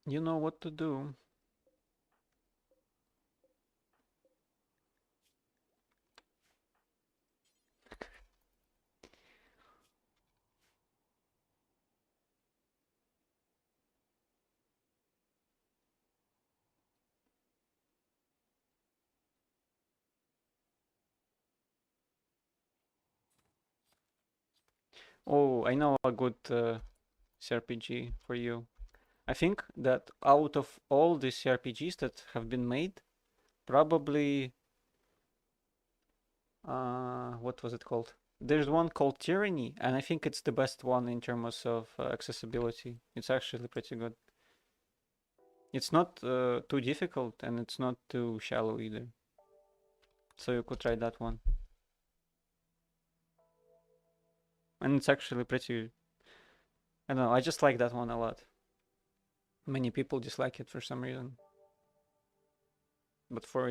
You know what to do. Oh, I know a good CRPG for you. I think that out of all the CRPGs that have been made, probably what was it called? There's one called Tyranny, and I think it's the best one in terms of accessibility. It's actually pretty good. It's not too difficult, and it's not too shallow either. So you could try that one. And it's actually pretty. I don't know. I just like that one a lot. Many people dislike it for some reason, but for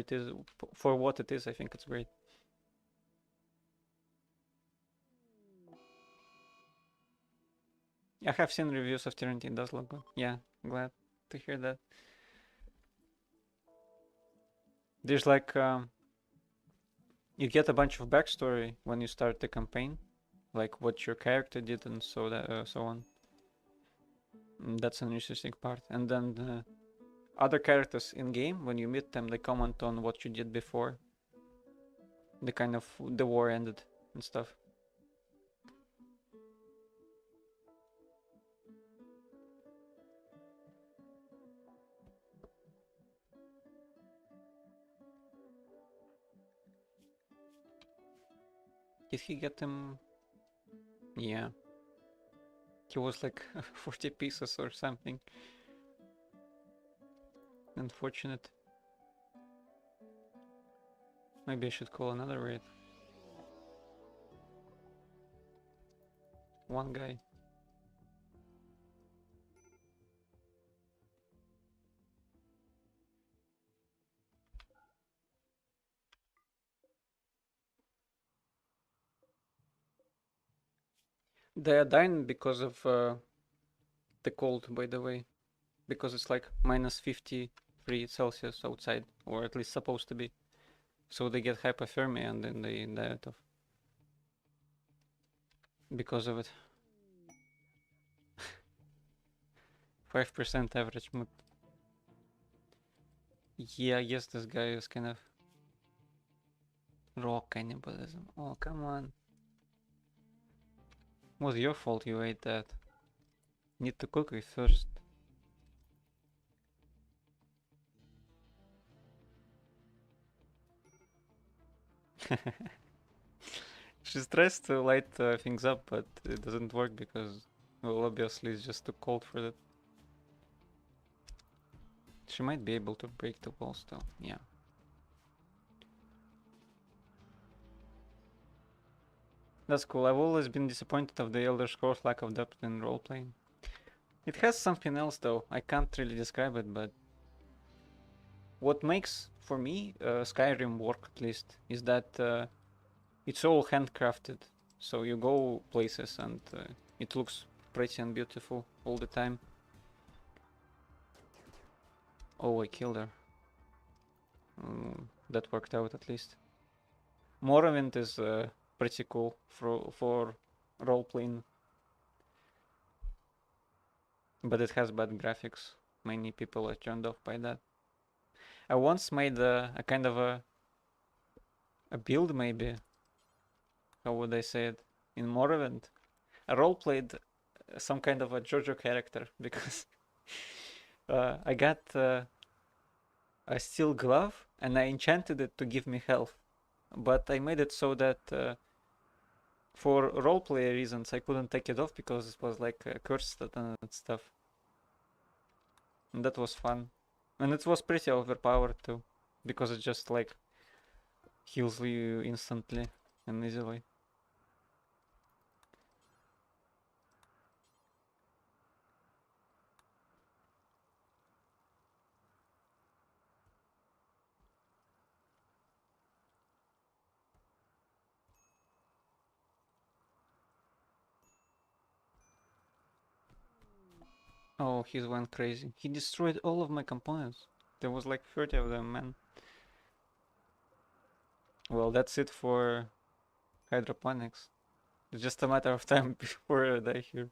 what it is, I think it's great. I have seen reviews of Tyranny. It does look good. Yeah, glad to hear that. There's like you get a bunch of backstory when you start the campaign, like what your character did and so on. That's an interesting part. And then other characters in game, when you meet them, they comment on what you did before the war ended and stuff. Did he get him? Yeah. He was like 40 pieces or something. Unfortunate. Maybe I should call another raid. One guy. They are dying because of the cold, by the way. Because it's like minus 53 Celsius outside, or at least supposed to be. So they get hypothermia and then they die out of because of it. 5% average mood. Yeah, I guess this guy is kind of raw cannibalism. Oh, come on. It was your fault you ate that. Need to cook it first. She tries to light things up, but it doesn't work because, well, obviously it's just too cold for that. She might be able to break the wall still, yeah. That's cool. I've always been disappointed of the Elder Scrolls lack of depth in roleplaying. It has something else though. I can't really describe it, but what makes, for me, Skyrim work at least, is that it's all handcrafted. So you go places and it looks pretty and beautiful all the time. Oh, I killed her. That worked out at least. Morrowind is pretty cool for role playing, but it has bad graphics. Many people are turned off by that. I once made a kind of a build, maybe. How would I say it? In Morrowind, I role played some kind of a JoJo character because I got a steel glove and I enchanted it to give me health, but I made it so that for roleplay reasons I couldn't take it off because it was like cursed and stuff, and that was fun, and it was pretty overpowered too because it just like heals you instantly and easily. Oh, he went crazy. He destroyed all of my components. There was like 30 of them, man. Well, that's it for hydroponics. It's just a matter of time before I die here.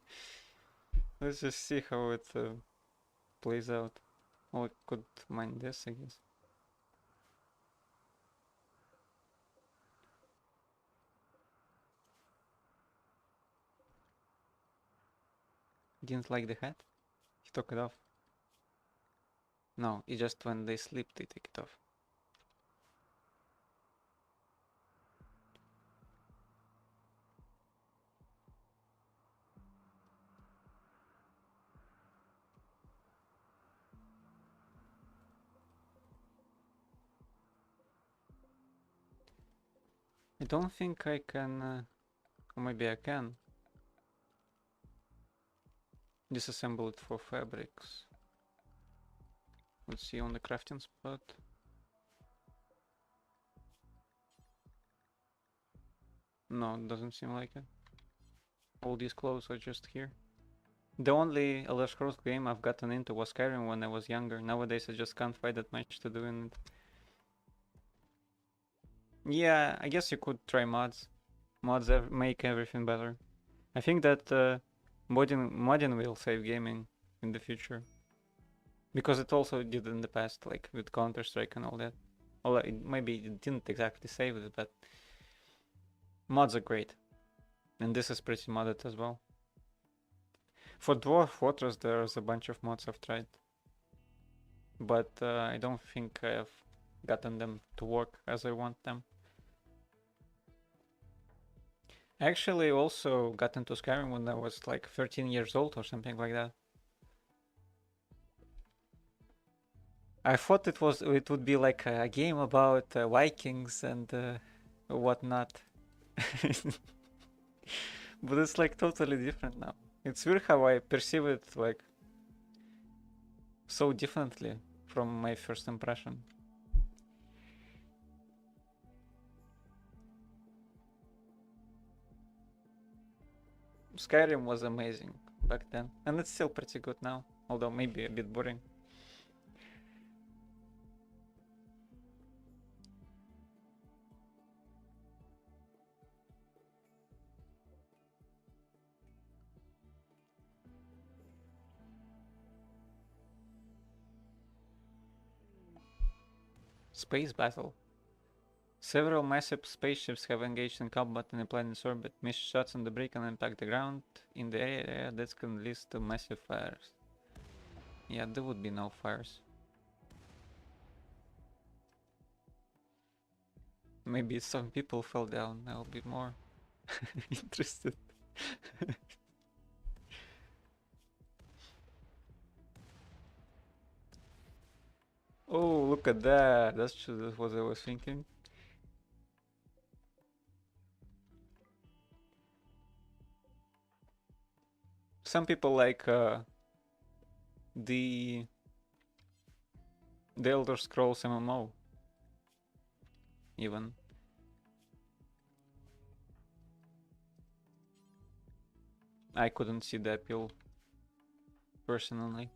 Let's just see how it plays out. Oh, I could mine this, I guess. Didn't like the hat? He took it off. No, it's just when they sleep they take it off. I don't think I can, or maybe I can, disassemble it for fabrics. Let's see on the crafting spot. No, it doesn't seem like it. All these clothes are just here. The only Elder Scrolls game I've gotten into was Skyrim when I was younger. Nowadays I just can't find that much to do in it. Yeah, I guess you could try mods. Mods make everything better. I think that modding will save gaming in the future. Because it also did in the past, like with Counter-Strike and all that. Well, maybe it didn't exactly save it, but mods are great. And this is pretty modded as well. For Dwarf Fortress, there's a bunch of mods I've tried. But I don't think I've gotten them to work as I want them. I actually also got into Skyrim when I was like 13 years old or something like that. I thought it would be like a game about Vikings and whatnot. But it's like totally different now. It's weird how I perceive it like so differently from my first impression. Skyrim was amazing back then, and it's still pretty good now, although maybe a bit boring. Space battle. Several massive spaceships have engaged in combat in the planet's orbit. Missed shots on debris can impact the ground in the area. That can lead to massive fires. Yeah, there would be no fires. Maybe some people fell down. I'll be more interested. Oh, look at that. That's what I was thinking. Some people like the Elder Scrolls MMO even. I couldn't see the appeal personally.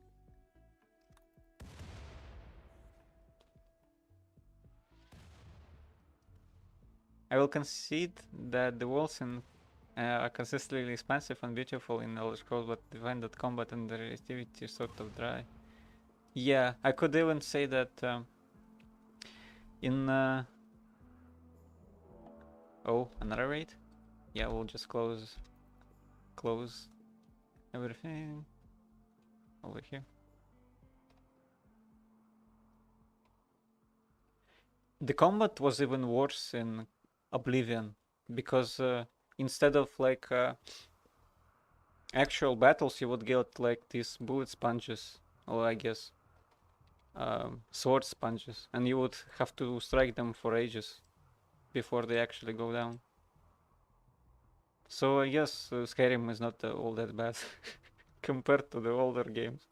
I will concede that the worlds in are consistently expansive and beautiful in Elder Scrolls, but the find that combat and the reactivity is sort of dry. Yeah, I could even say that in oh, another raid? Yeah, we'll just close everything over here. The combat was even worse in Oblivion because instead of like actual battles, you would get like these bullet sponges, or I guess sword sponges, and you would have to strike them for ages before they actually go down. So I guess Skyrim is not all that bad compared to the older games,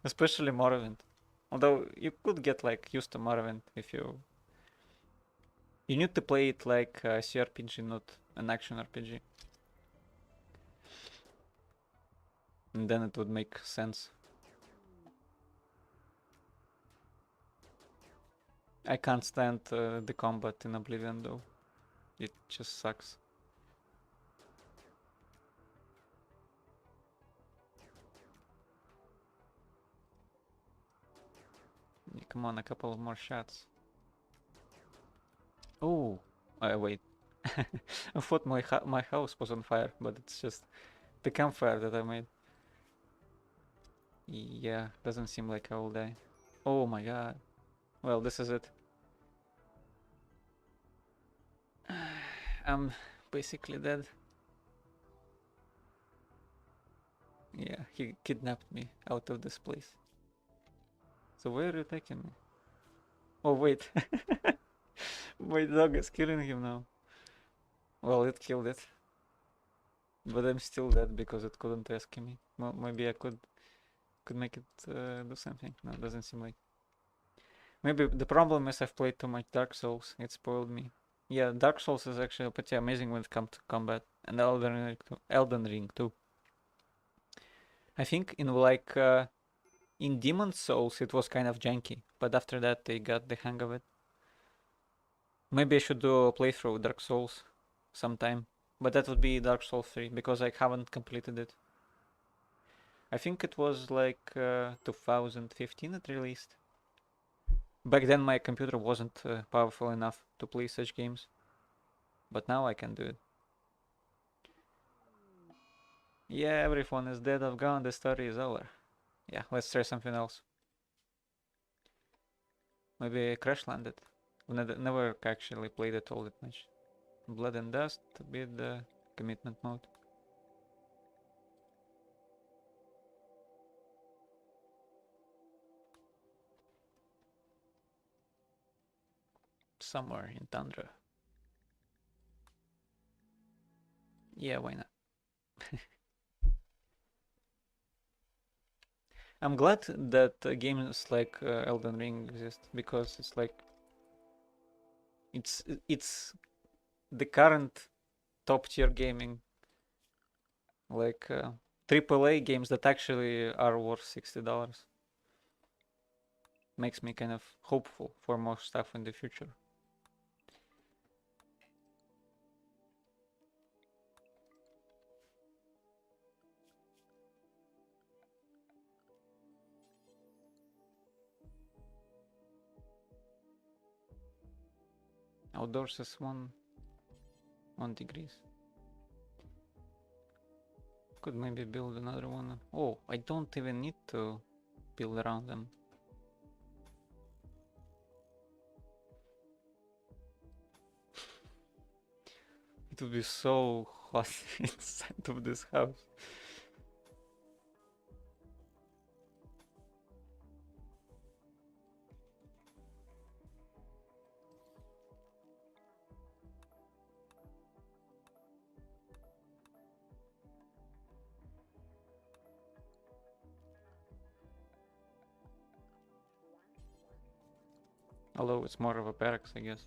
especially Morrowind. Although you could get like used to Morrowind if you need to play it like a CRPG, not an action RPG, and then it would make sense. I can't stand the combat in Oblivion though. It just sucks. Come on, a couple of more shots. Oh, wait. I thought my house was on fire, but it's just the campfire that I made. Yeah, doesn't seem like I will die. Oh my god. Well, this is it. I'm basically dead. Yeah, he kidnapped me out of this place. So where are you taking me? Oh wait. My dog is killing him now. Well, it killed it. But I'm still dead because it couldn't rescue me. Well, maybe I could make it do something. No, it doesn't seem like. Maybe the problem is I've played too much Dark Souls. It spoiled me. Yeah, Dark Souls is actually pretty amazing when it comes to combat, and Elden Ring too. I think in like in Demon Souls it was kind of janky, but after that they got the hang of it. Maybe I should do a playthrough Dark Souls sometime, but that would be Dark Souls 3 because I haven't completed it. I think it was like 2015 it released. Back then my computer wasn't powerful enough to play such games, but now I can do it. Yeah, everyone is dead. I've gone. The story is over. Yeah, let's try something else. Maybe Crash Landed. Never actually played it all that much. Blood and Dust to be the commitment mode. Somewhere in Tundra. Yeah, why not? I'm glad that games like Elden Ring exist because it's like it's the current top tier gaming, like AAA games that actually are worth $60. Makes me kind of hopeful for more stuff in the future. Outdoors is 1 degrees. Could maybe build another one. Oh, I don't even need to build around them. It would be so hot inside of this house. Although it's more of a barracks, I guess.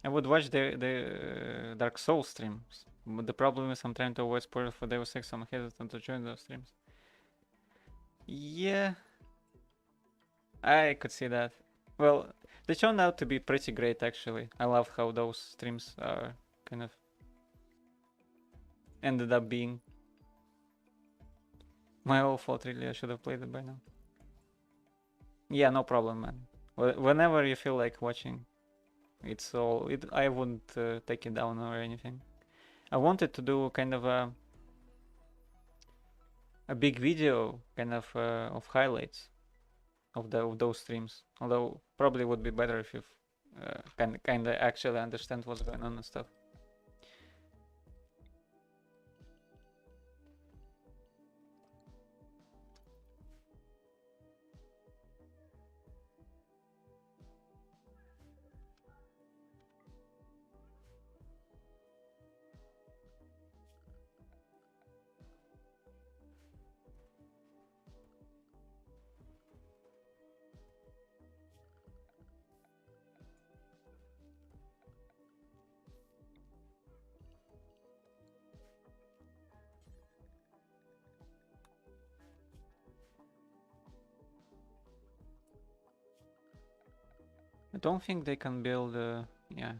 I would watch the Dark Souls streams, but the problem is I'm trying to avoid spoilers for Deus Ex. I'm hesitant to join those streams. Yeah, I could see that. Well, they turned out to be pretty great actually. I love how those streams are kind of ended up being. My own fault, really. I should have played it by now. Yeah, no problem, man. Whenever you feel like watching, it's all. I wouldn't take it down or anything. I wanted to do kind of a big video, kind of highlights of those streams. Although probably would be better if you kind of actually understand what's going on and stuff. I don't think they can build, yeah,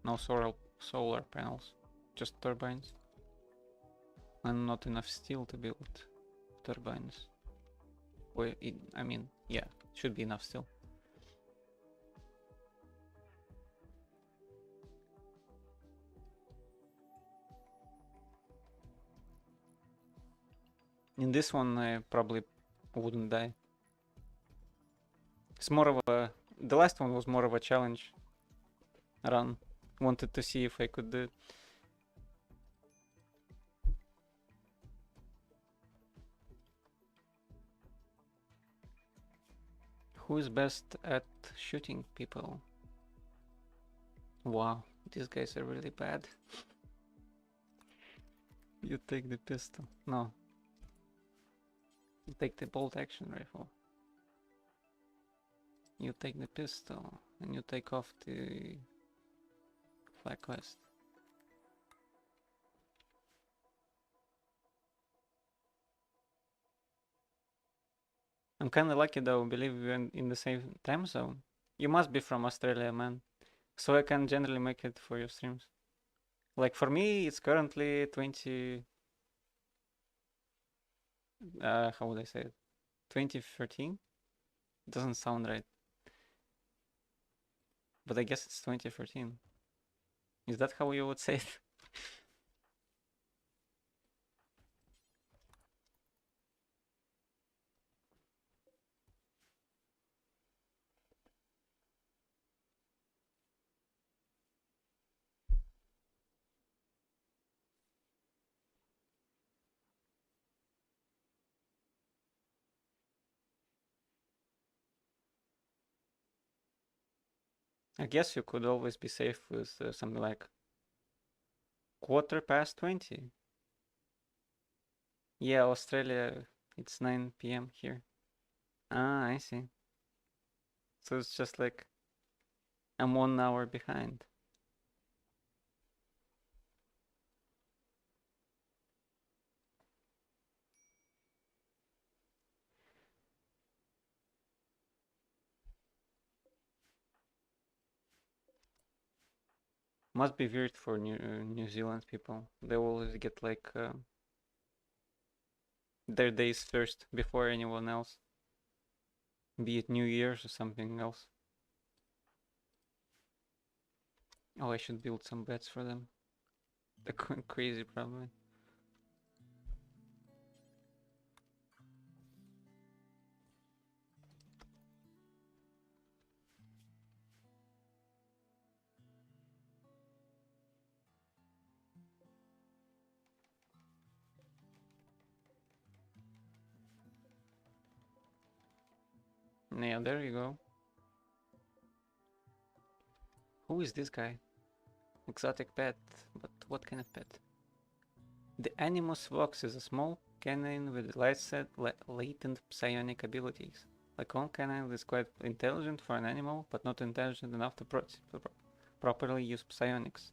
no solar panels, just turbines. And not enough steel to build turbines. Well, I mean, yeah, should be enough steel. In this one, I probably wouldn't die. It's more of a... The last one was more of a challenge run. Wanted to see if I could do it. Who is best at shooting people? Wow, these guys are really bad. You take the pistol. No. You take the bolt action rifle. You take the pistol. And you take off the flag quest. I'm kinda lucky though, I believe we're in the same time zone. You must be from Australia, man. So I can generally make it for your streams. Like for me, it's currently 20... how would I say it? 2013? Doesn't sound right. But I guess it's 2014. Is that how you would say it? I guess you could always be safe with something like 20. Yeah, Australia, it's 9 p.m. here. Ah, I see. So it's just like I'm 1 hour behind. Must be weird for New Zealand people. They always get like their days first before anyone else. Be it New Year's or something else. Oh, I should build some beds for them. They're going crazy probably. Yeah, there you go. Who is this guy? Exotic pet, but what kind of pet? The Animus Vox is a small canine with latent psionic abilities. Like all canine, is quite intelligent for an animal, but not intelligent enough to properly use psionics.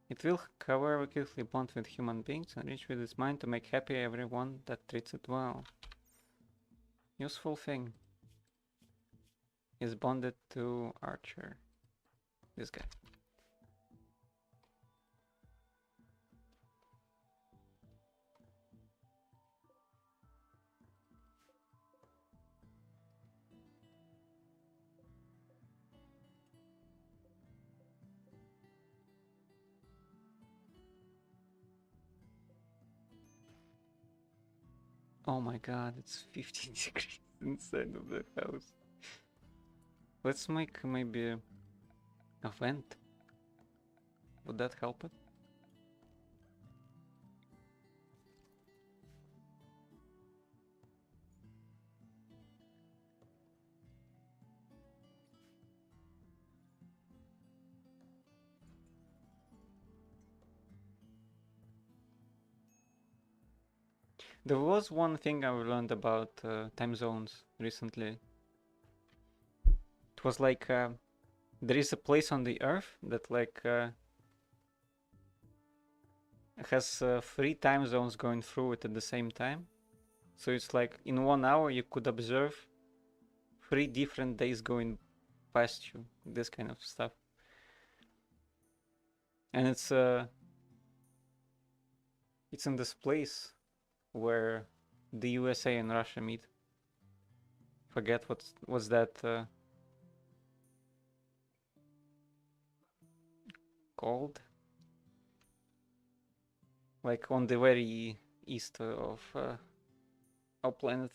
It will, however, quickly bond with human beings and reach with its mind to make happy everyone that treats it well. Useful thing. is bonded to Archer. This guy. Oh my god, it's 15 degrees inside of the house. Let's make maybe a vent. Would that help it? There was one thing I learned about time zones recently. It was like there is a place on the Earth that like has 3 time zones going through it at the same time. So it's like in 1 hour you could observe 3 different days going past you. This kind of stuff. And it's in this place where the USA and Russia meet. Forget what's that called? Like on the very east of our planet.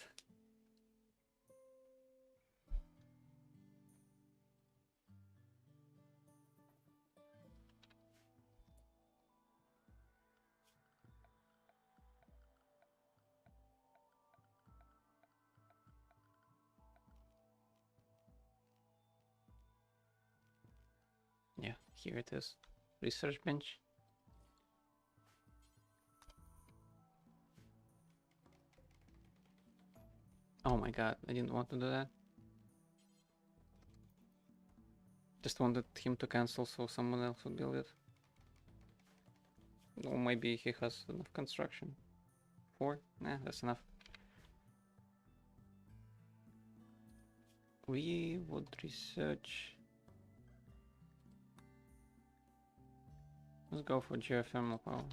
Yeah, here it is. Research bench. Oh my god, I didn't want to do that. Just wanted him to cancel so someone else would build it. Or maybe he has enough construction. 4? Nah, that's enough. We would research. Let's go for geothermal power.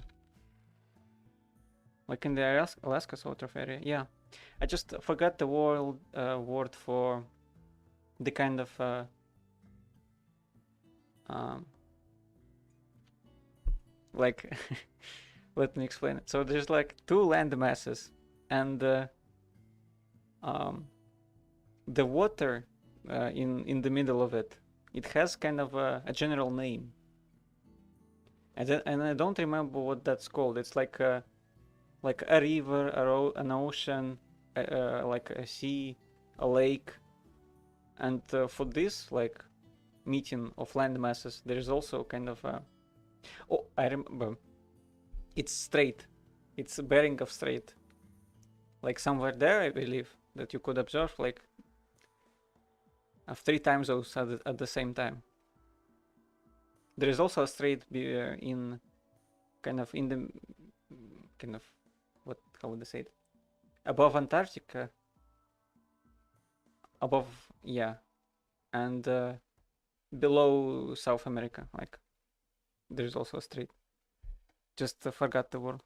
Like in the Alaska sort of area. Yeah. I just forgot the word for the kind of like let me explain it. So there's like 2 land masses, and the water in the middle of it, it has kind of a general name, and I don't remember what that's called. It's like a river, an ocean, like a sea, a lake, and for this like meeting of land masses, there's also kind of a oh, I remember. It's strait. It's a bearing of strait. Like somewhere there, I believe, that you could observe like 3 time zones at the same time. There is also a strait in kind of in the kind of how would I say it? Above Antarctica. Above, yeah, and below South America. Like there's also a strait. Just forgot the word.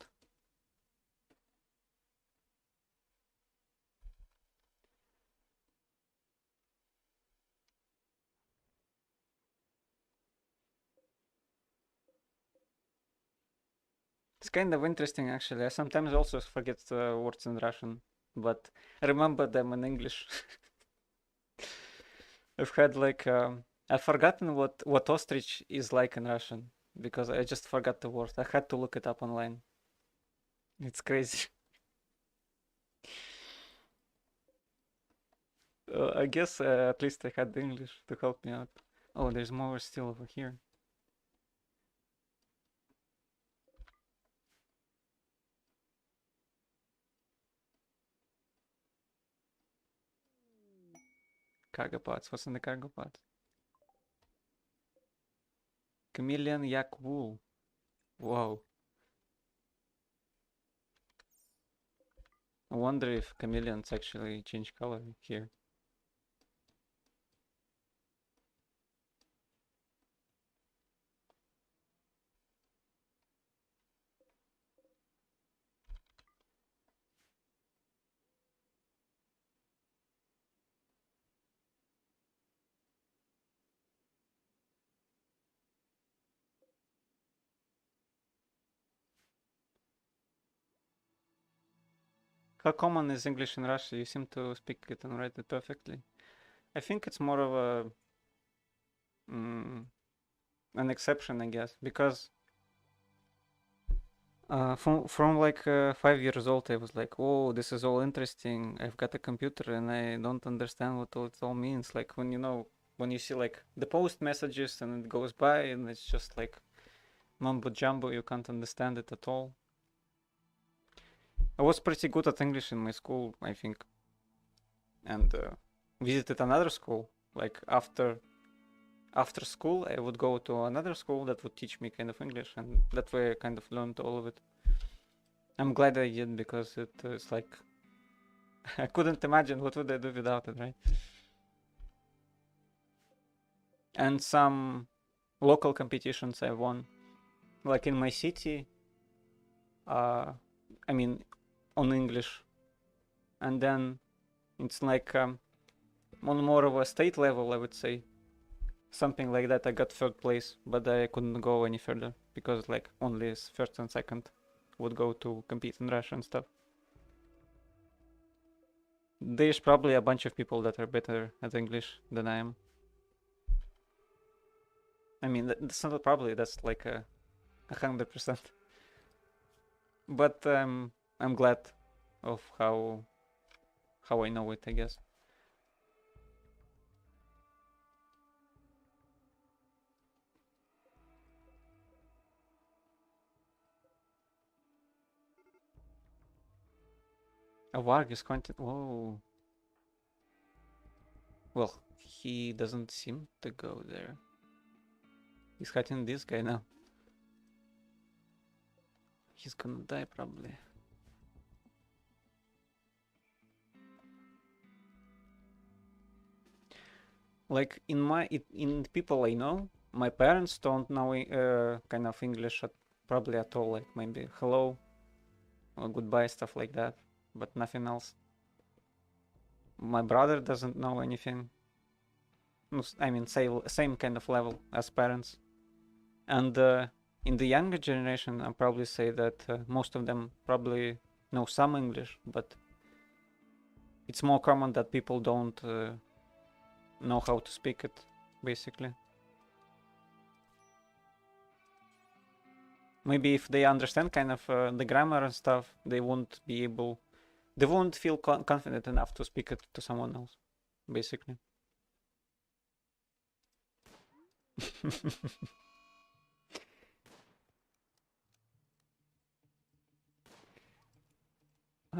It's kind of interesting, actually. I sometimes also forget words in Russian, but I remember them in English. I've had like I've forgotten what ostrich is like in Russian because I just forgot the word. I had to look it up online. It's crazy. I guess at least I had the English to help me out. Oh, there's more still over here. Cargo pods. What's in the cargo pods? Chameleon yak wool. Whoa. I wonder if chameleons actually change color here. How common is English in Russia? You seem to speak it and write it perfectly. I think it's more of a an exception, I guess, because from like 5 years old, I was like, "Oh, this is all interesting. I've got a computer and I don't understand what all it all means." Like when when you see like the post messages and it goes by and it's just like mumbo jumbo, you can't understand it at all. I was pretty good at English in my school, I think, and visited another school. Like after school, I would go to another school that would teach me kind of English, and that way I kind of learned all of it. I'm glad I did because it's like I couldn't imagine what would I do without it, right? And some local competitions I won, like in my city. I mean, on English, and then it's like on more of a state level, I would say. Something like that. I got third place, but I couldn't go any further because like only first and second would go to compete in Russia and stuff. There's probably a bunch of people that are better at English than I am. I mean, that's not probably. That's like 100%. But I'm glad of how I know it, I guess. A warg is content. Whoa. Well, he doesn't seem to go there. He's hiding this guy now. He's gonna die probably. Like in people I know, my parents don't know kind of English probably at all. Like maybe hello or goodbye, stuff like that, but nothing else. My brother doesn't know anything. I mean, same kind of level as parents. And in the younger generation, I'll probably say that most of them probably know some English, but it's more common that people don't know how to speak it, basically. Maybe if they understand kind of the grammar and stuff, they won't feel confident enough to speak it to someone else, basically.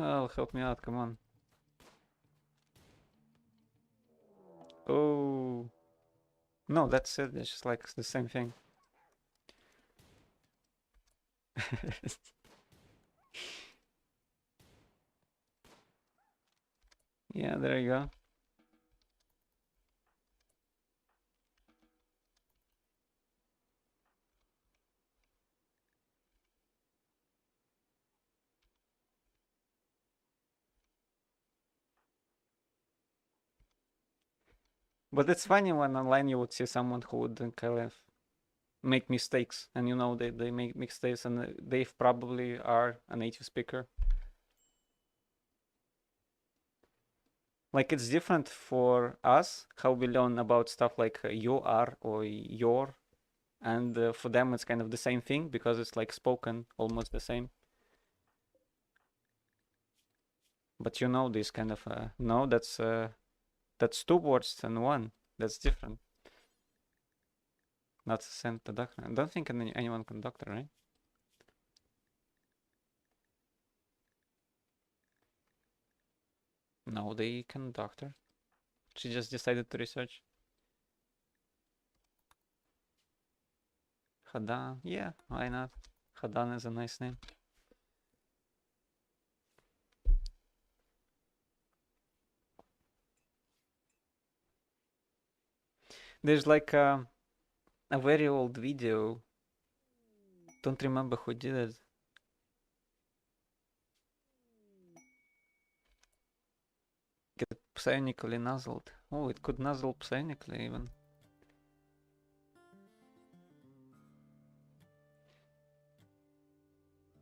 Oh, help me out, come on. Oh. No, that's it. It's just like the same thing. Yeah, there you go. But it's funny when online you would see someone who would kind of make mistakes, and they make mistakes, and they probably are a native speaker. Like it's different for us how we learn about stuff like you are or your, and for them it's kind of the same thing because it's like spoken almost the same. But this kind of no, that's two words and one. That's different. Not the same to doctor. I don't think anyone can doctor, right? No, they can doctor. She just decided to research. Hadan, yeah, why not? Hadan is a nice name. There's like a very old video. Don't remember who did it. Get psionically nuzzled. Oh, it could nuzzle psionically even.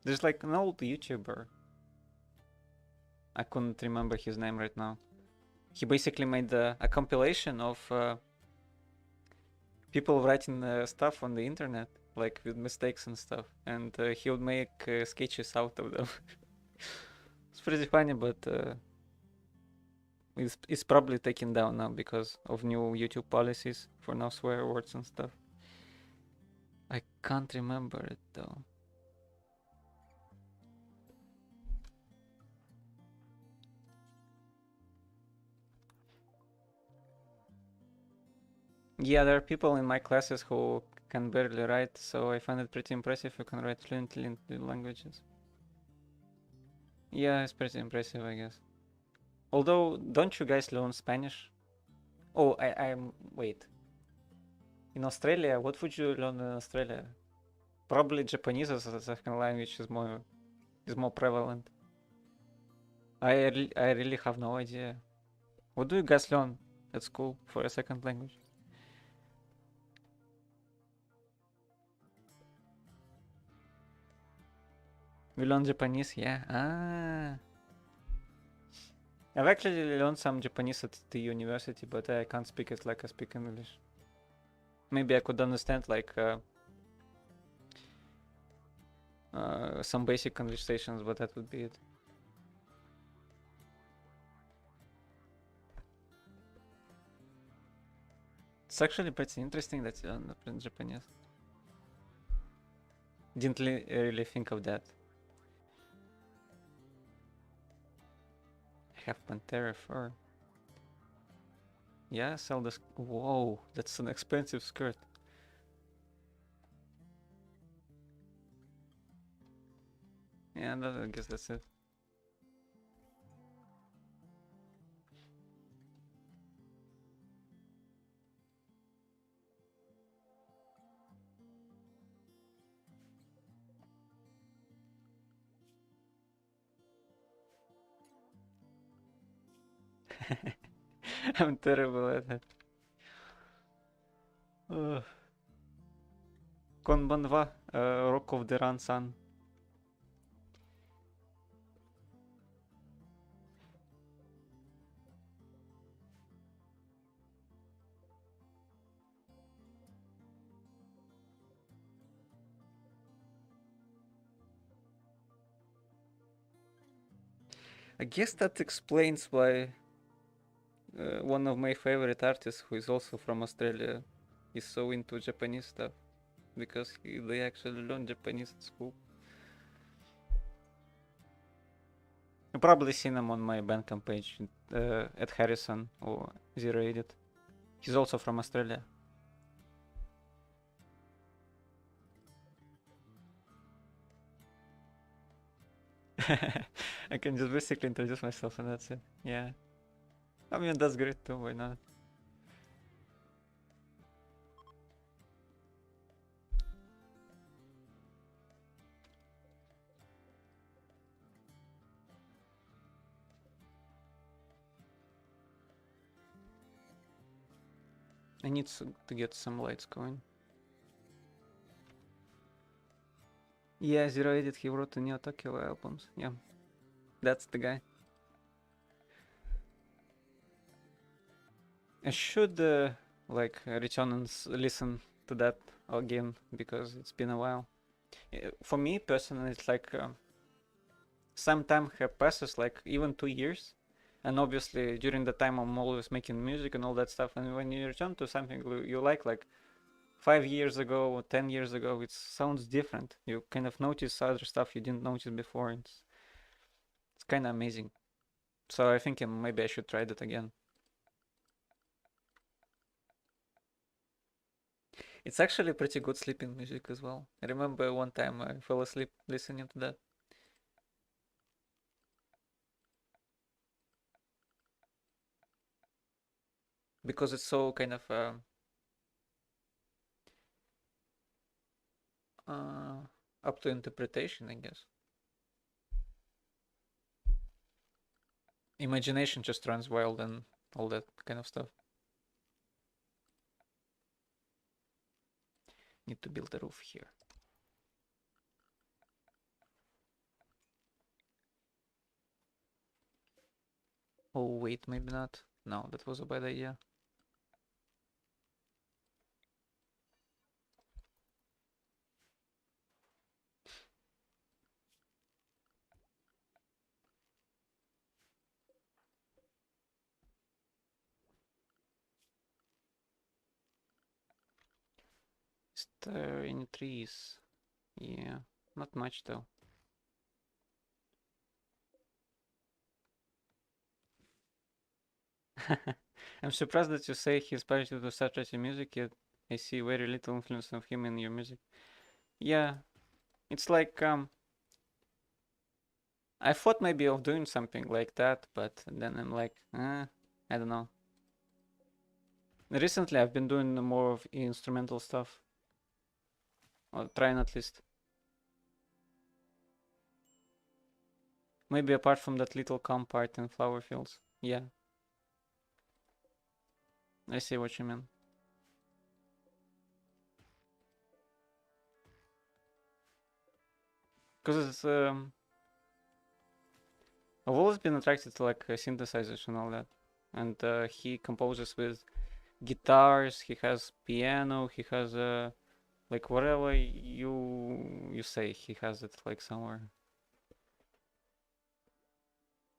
There's like an old YouTuber. I couldn't remember his name right now. He basically made a compilation of people writing stuff on the internet, like with mistakes and stuff, and he would make sketches out of them. It's pretty funny, but it's probably taken down now because of new YouTube policies for no swear words and stuff. I can't remember it though. Yeah, there are people in my classes who can barely write, so I find it pretty impressive who can write fluently in the languages. Yeah, it's pretty impressive, I guess. Although, don't you guys learn Spanish? Oh, I'm wait. In Australia, what would you learn in Australia? Probably Japanese as a second language is more prevalent. I really have no idea. What do you guys learn at school for a second language? We learn Japanese, yeah. Ah. I've actually learned some Japanese at the university, but I can't speak it like I speak English. Maybe I could understand like some basic conversations, but that would be it. It's actually pretty interesting that you learn Japanese. Didn't really think of that. I have Pantera fur. Yeah, sell this. Whoa, that's an expensive skirt. Yeah, I guess that's it. I'm terrible at it. Konbanwa, Rock of the Ran-san. I guess that explains why one of my favorite artists, who is also from Australia, is so into Japanese stuff. Because they actually learn Japanese at school. You've probably seen him on my Bandcamp page at Harrison or Zero Edit. He's also from Australia. I can just basically introduce myself and that's it. Yeah. I mean, that's great too, why not? I need to get some lights going. Yeah, Zero Edit, he wrote the Neo Tokyo albums. Yeah, that's the guy. I should like return and listen to that again because it's been a while. For me personally, it's like some time have passes, like even 2 years, and obviously during the time I'm always making music and all that stuff. And when you return to something you like 5 years ago or 10 years ago, it sounds different. You kind of notice other stuff you didn't notice before. It's kind of amazing. So I think maybe I should try that again. It's actually pretty good sleeping music as well. I remember one time I fell asleep listening to that. Because it's so kind of up to interpretation, I guess. Imagination just runs wild and all that kind of stuff. Need to build a roof here. Oh wait, maybe not. No, that was a bad idea. Is there any trees? Yeah, not much though. I'm surprised that you say he's partial to saturated music, yet I see very little influence of him in your music. Yeah, it's like I thought maybe of doing something like that, but then I'm like, I don't know. Recently, I've been doing more of instrumental stuff, or trying at least. Maybe apart from that little calm part in Flower Fields. Yeah, I see what you mean. Because it's I've always been attracted to like synthesizers and all that, and he composes with guitars. He has piano. He has like whatever you say. He has it like somewhere.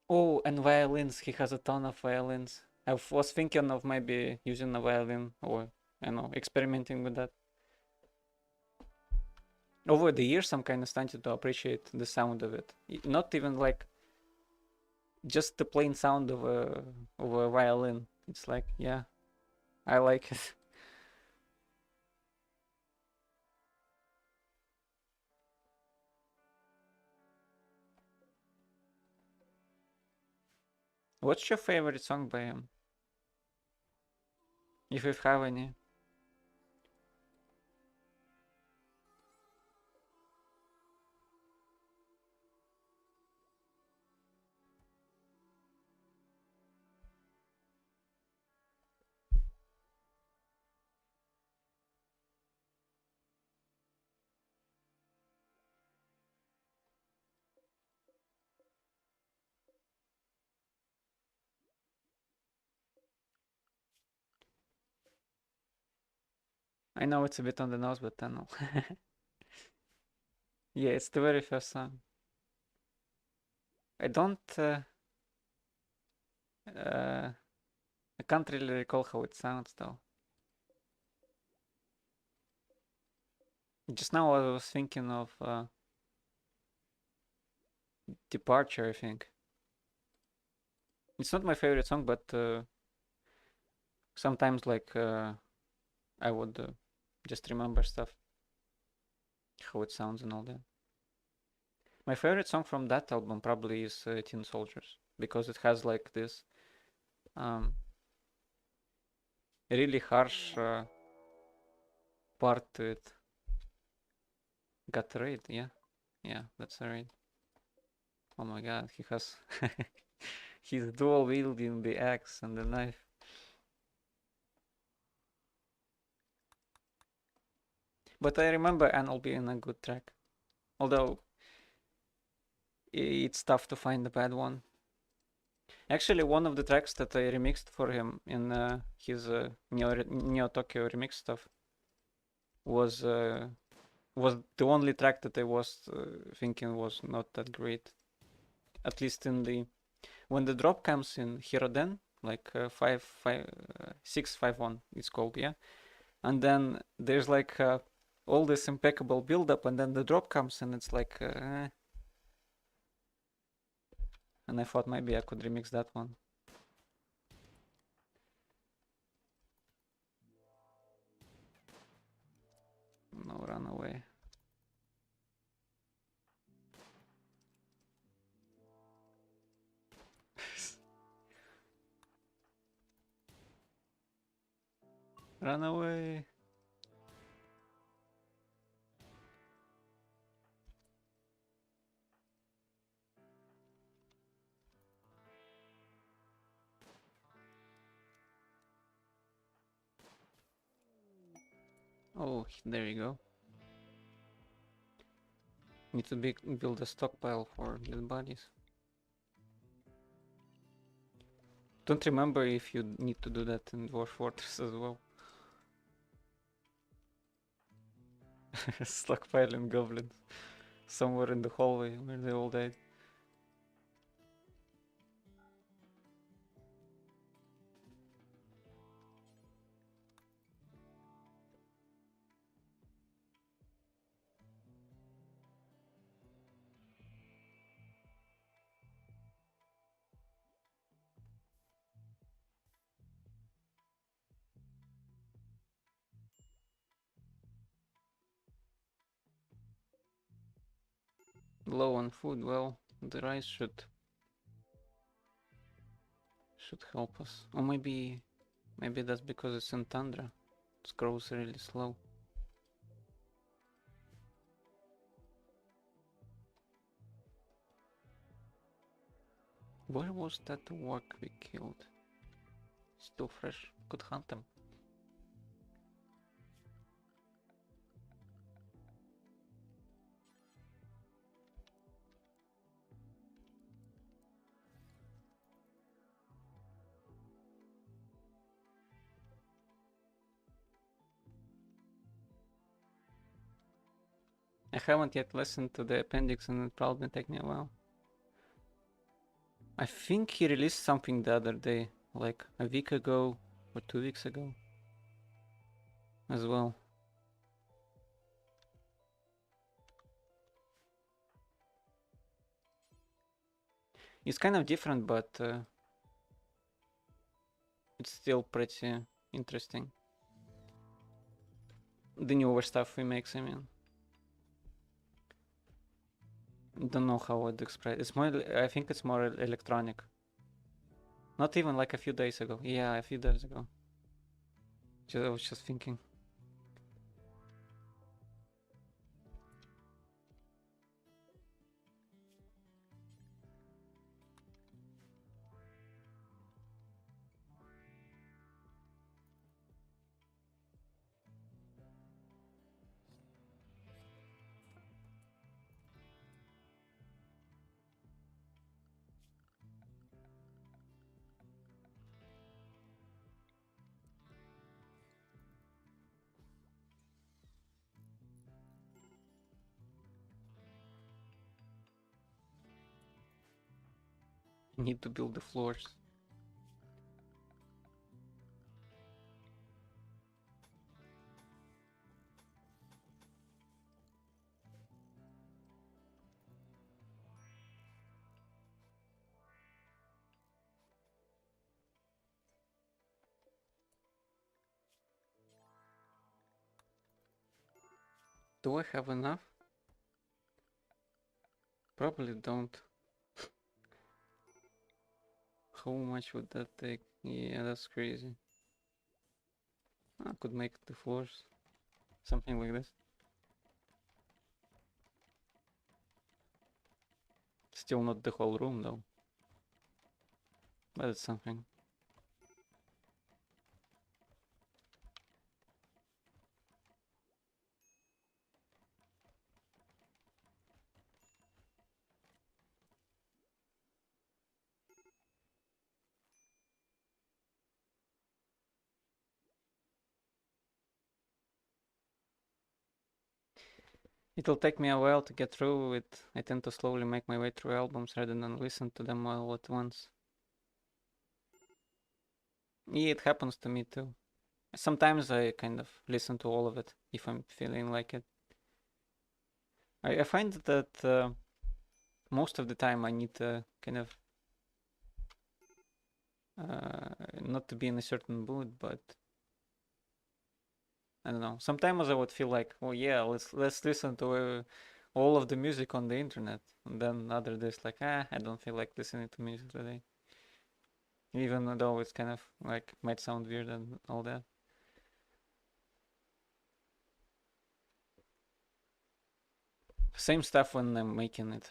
Oh, and violins. He has a ton of violins. I was thinking of maybe using a violin or I don't know, experimenting with that. Over the years, I'm kind of starting to appreciate the sound of it. Not even like just the plain sound of a violin. It's like, yeah, I like it. What's your favorite song by him? If you have any. I know it's a bit on the nose, but I know. Yeah, it's the very first song. I don't. Uh, I can't really recall how it sounds though. Just now I was thinking of Departure, I think. It's not my favorite song, but sometimes like I would just remember stuff, how it sounds and all that. My favorite song from that album probably is Teen Soldiers because it has like this um, really harsh part to it. Got the raid, yeah, yeah, that's a raid. Oh my god, he has he's dual wielding the axe and the knife. But I remember Anal being a good track, although it's tough to find a bad one. Actually, one of the tracks that I remixed for him in his Neo Tokyo remix stuff was was the only track that I was thinking was not that great. At least in the when the drop comes in Hiroden, like 651, it's called, yeah. And then there's like all this impeccable build up, and then the drop comes, and it's like, and I thought maybe I could remix that one. No, run away. Run away. Oh, there you go. Need to build a stockpile for dead bodies. Don't remember if you need to do that in Dwarf Fortress as well. Stockpiling goblins somewhere in the hallway where they all died. Low on food, well, the rice should help us. Or maybe that's because it's in tundra. It grows really slow. Where was that orc we killed? Still fresh. Could hunt him. I haven't yet listened to the appendix and it probably take me a while. I think he released something the other day, like a week ago or 2 weeks ago as well. It's kind of different, but it's still pretty interesting. The newer stuff he makes, I mean. Don't know how I'd express. It's more. I think it's more electronic. Not even like a few days ago. Yeah, a few days ago. I was just thinking. Need to build the floors. Do I have enough? Probably don't. How much would that take? Yeah, that's crazy. I could make the floors. Something like this. Still not the whole room though. But it's something. It'll take me a while to get through it. I tend to slowly make my way through albums rather than listen to them all at once. Yeah, it happens to me too. Sometimes I kind of listen to all of it if I'm feeling like it. I find that most of the time I need to kind of not to be in a certain mood, but I don't know. Sometimes I would feel like, oh yeah, let's listen to all of the music on the internet, and then other days like, I don't feel like listening to music today, even though it's kind of like might sound weird and all that. Same stuff when I'm making it.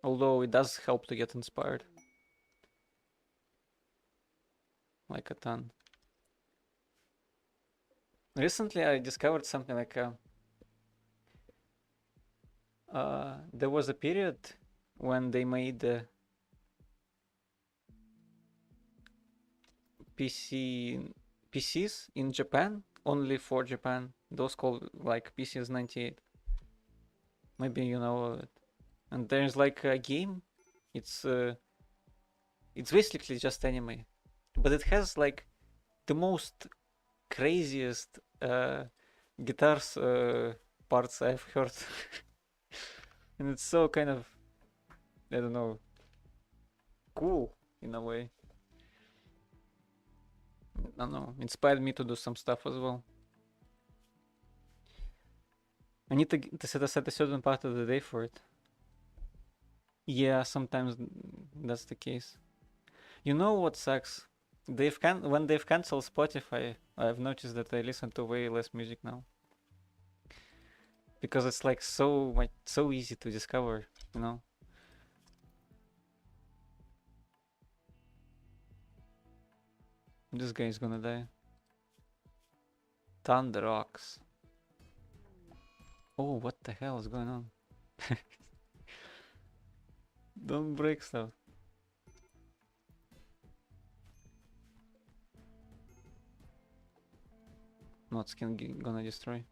Although it does help to get inspired. Like a ton. Recently I discovered something like there was a period when they made PCs in Japan, only for Japan. Those called like PCs 98. Maybe you know it. And there's like a game. It's basically just anime, but it has like the most craziest guitars parts I've heard, and it's so kind of, I don't know, cool in a way. I don't know, inspired me to do some stuff as well. I need to set aside a certain part of the day for it. Yeah, sometimes that's the case. You know what sucks? When they've canceled Spotify, I've noticed that I listen to way less music now because it's like so easy to discover, you know. This guy is gonna die. Thunder rocks. Oh, what the hell is going on? Don't break stuff. Not skin gonna destroy.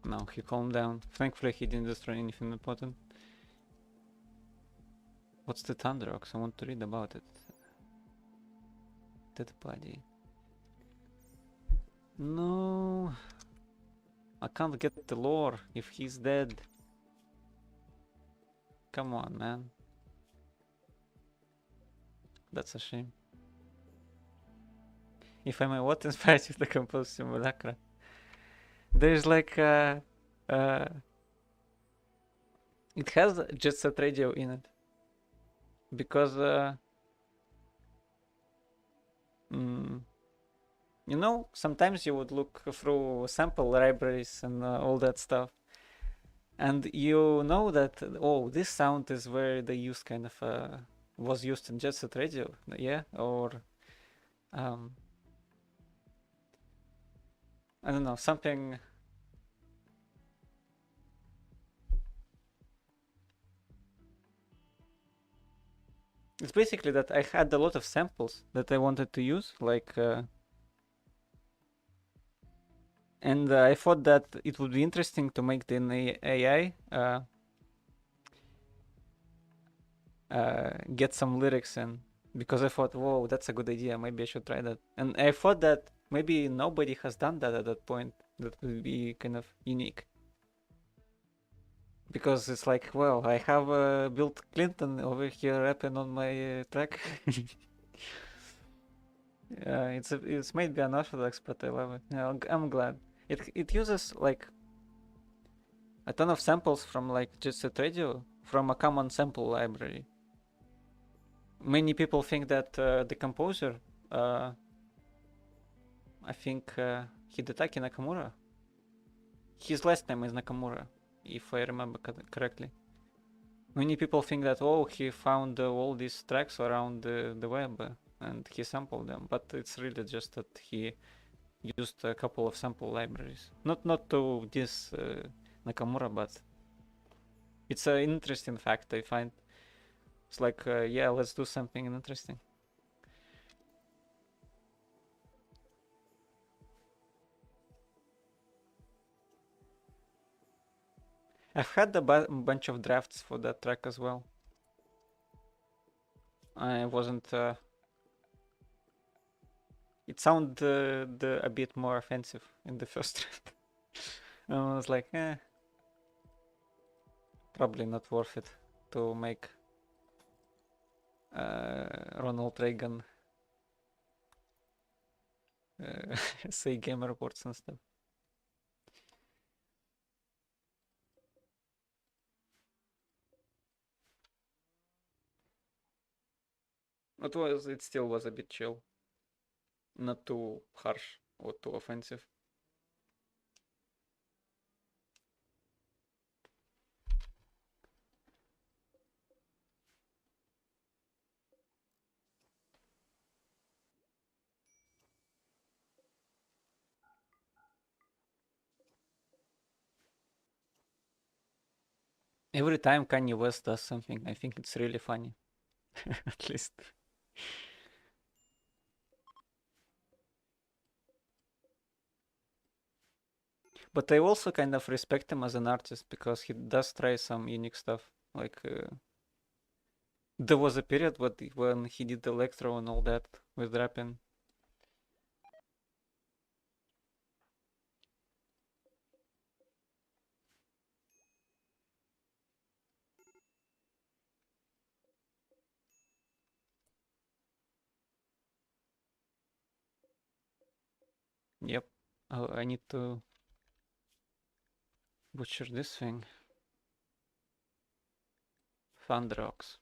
No, he calmed down. Thankfully, he didn't destroy anything important. What's the Thunder rocks? I want to read about it. Dead body. No. I can't get the lore if he's dead. Come on, man. That's a shame. If I may, what inspired you to compose Simulacra? There's like it has Jet Set Radio in it. Because you know, sometimes you would look through sample libraries and all that stuff, and you know that, oh, this sound is where they used kind of was used in Jet Set Radio, yeah, or I don't know, something. It's basically that I had a lot of samples that I wanted to use, like, and I thought that it would be interesting to make the AI get some lyrics in, because I thought, whoa, that's a good idea. Maybe I should try that. And I thought that maybe nobody has done that at that point. That would be kind of unique. Because it's like, well, I have Bill Clinton over here rapping on my track. It's maybe unorthodox, but I love it. Yeah, I'm glad. It uses like a ton of samples from like Jet Set Radio from a common sample library. Many people think that the composer, I think Hidetaki Nakamura, his last name is Nakamura, if I remember correctly. Many people think that, oh, he found all these tracks around the web and he sampled them, but it's really just that he used a couple of sample libraries. Not to this Nakamura, but it's an interesting fact I find. It's like, yeah, let's do something interesting. I've had a bunch of drafts for that track as well. I wasn't. It sounded a bit more offensive in the first draft. I was like, probably not worth it to make Ronald Reagan say game reports and stuff. It still was a bit chill. Not too harsh or too offensive. Every time Kanye West does something, I think it's really funny. At least. But I also kind of respect him as an artist because he does try some unique stuff. Like, there was a period when he did electro and all that with rapping. Yep. Oh, I need to butcher this thing. Thunderox.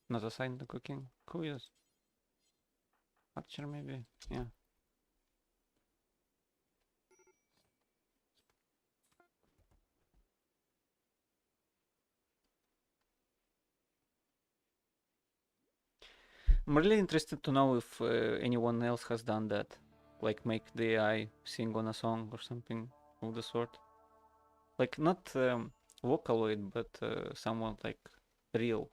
Not assigned to cooking. Who is? Archer maybe? Yeah. I'm really interested to know if anyone else has done that. Like make the AI sing on a song or something of the sort. Like not Vocaloid, but someone like real.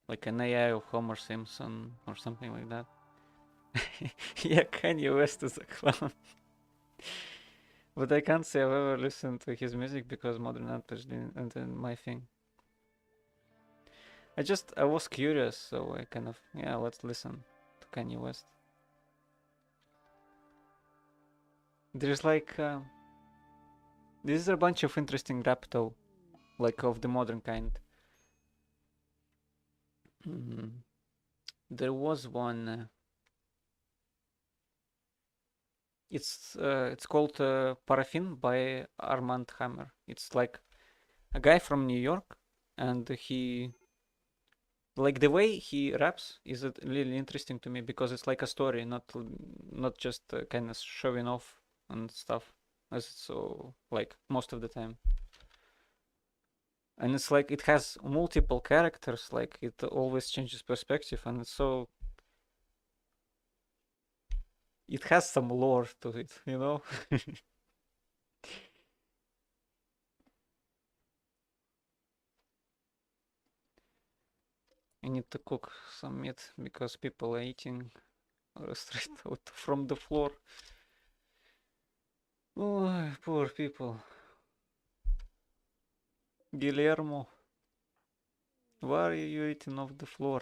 Like an AI of Homer Simpson or something like that. Yeah, Kanye West is a clown. But I can't say I've ever listened to his music because modern art isn't my thing. I was curious, so I kind of, yeah, let's listen to Kanye West. There's like, these are a bunch of interesting rap though, like of the modern kind. There was one, it's called Paraffin by Armand Hammer. It's like a guy from New York, and he like the way he raps is really interesting to me because it's like a story, not just kind of showing off and stuff, as it's so like most of the time. And it's like it has multiple characters, like it always changes perspective, and it's so it has some lore to it, you know. I need to cook some meat because people are eating straight out from the floor. Oh, poor people. Guillermo, why are you eating off the floor?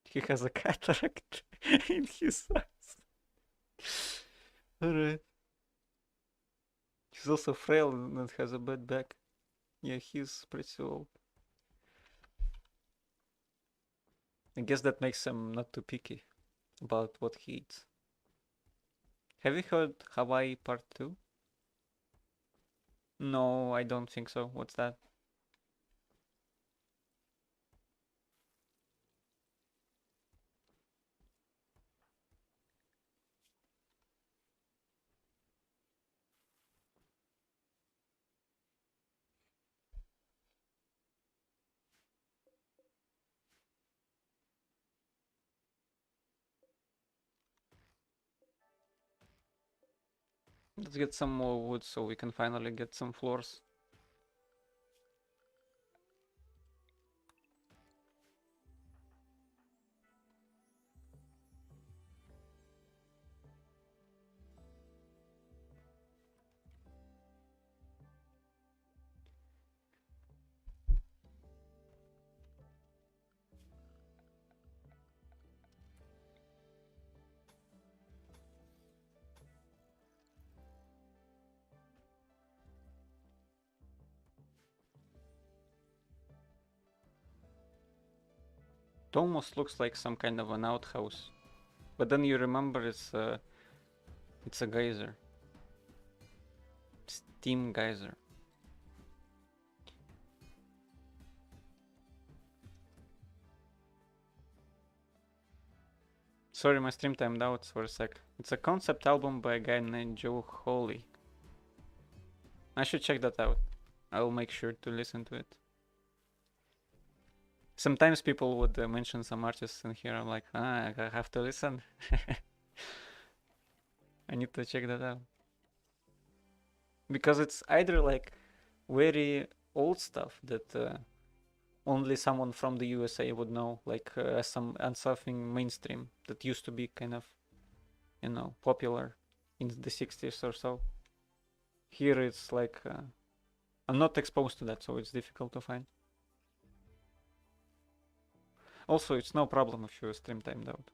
He has a cataract in his eyes. Alright. He's also frail and has a bad back. Yeah, he's pretty old. I guess that makes him not too picky about what he eats. Have you heard Hawaii Part 2? No, I don't think so. What's that? Let's get some more wood so we can finally get some floors. It almost looks like some kind of an outhouse. But then you remember it's a geyser. Steam geyser. Sorry, my stream timed out for a sec. It's a concept album by a guy named Joe Hawley. I should check that out. I'll make sure to listen to it. Sometimes people would mention some artists in here. I'm like, I have to listen. I need to check that out. Because it's either like very old stuff that only someone from the USA would know, like and something mainstream that used to be kind of, popular in the 60s or so. Here it's like I'm not exposed to that, so it's difficult to find. Also, it's no problem if you stream timed out.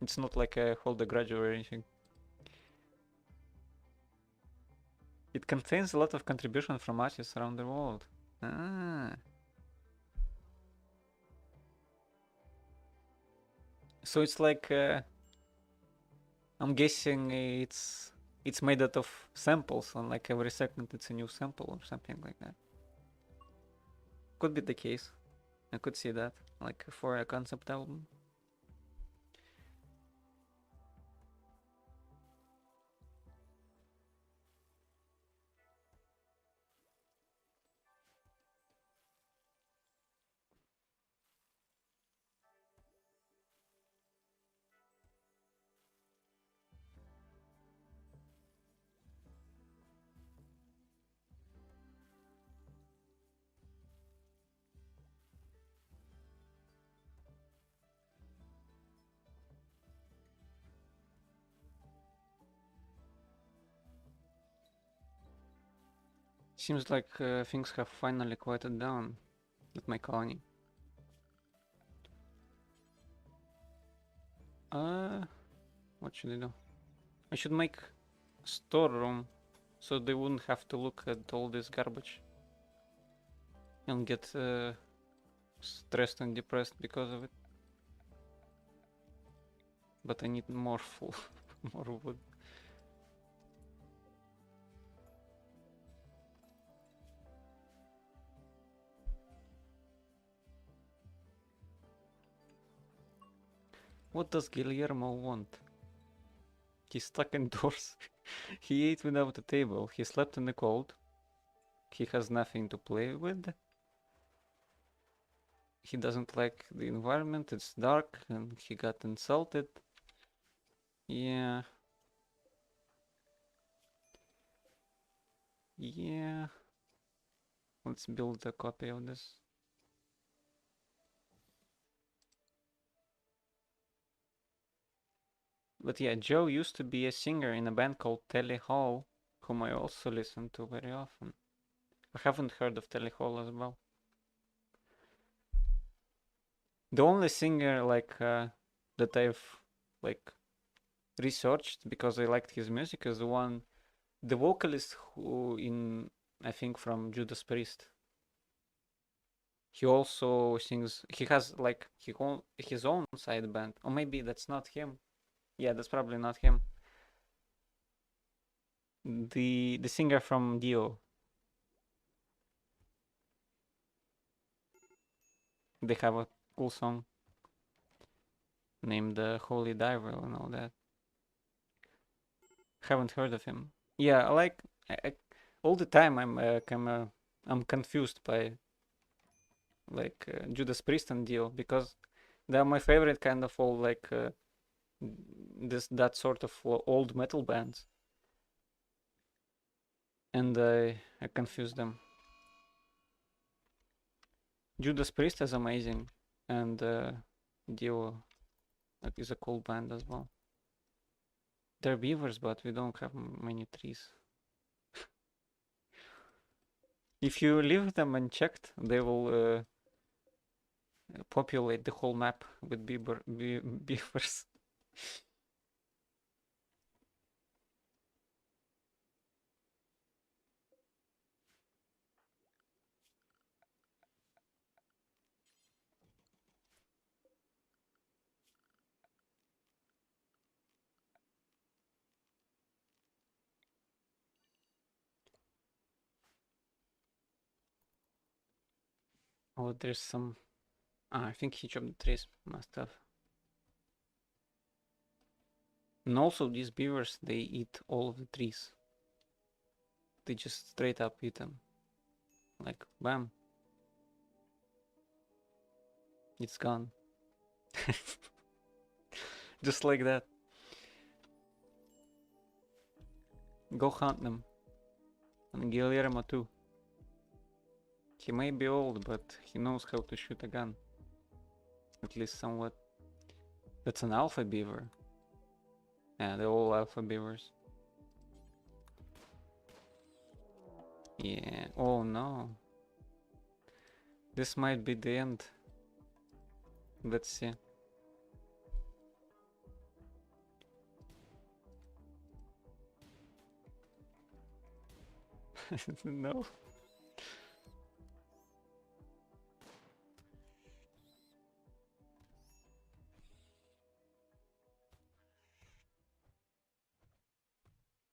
It's not like I hold a grudge or anything. It contains a lot of contribution from artists around the world. Ah. So it's like I'm guessing it's made out of samples, and like every second it's a new sample or something like that. Could be the case. I could see that, like for a concept album. Seems like things have finally quieted down at my colony. What should I do? I should make a storeroom so they wouldn't have to look at all this garbage and get stressed and depressed because of it. But I need more full, more wood. What does Guillermo want? He's stuck indoors. He ate without a table. He slept in the cold. He has nothing to play with. He doesn't like the environment. It's dark and he got insulted. Yeah. Yeah. Let's build a copy of this. But yeah, Joe used to be a singer in a band called Telly Hall, whom I also listen to very often. I haven't heard of Telly Hall as well. The only singer that I've like researched because I liked his music is the vocalist who I think from Judas Priest. He also sings. He has like his own side band, or maybe that's not him. Yeah, that's probably not him. The singer from Dio. They have a cool song named Holy Diver and all that. Haven't heard of him. Yeah, all the time I'm confused by Judas Priest and Dio because they are my favorite kind of all that sort of old metal bands, and I confuse them. Judas Priest is amazing, and Dio is a cool band as well. They're beavers, but we don't have many trees. If you leave them unchecked, they will populate the whole map with beavers. Oh, there's some. I think he chopped the trees. Must have. And also, these beavers, they eat all of the trees. They just straight up eat them. Like, bam. It's gone. Just like that. Go hunt them. And Guillermo too. He may be old, but he knows how to shoot a gun. At least somewhat. That's an alpha beaver. Yeah, they're all alpha beavers. Yeah. Oh no. This might be the end. Let's see. No.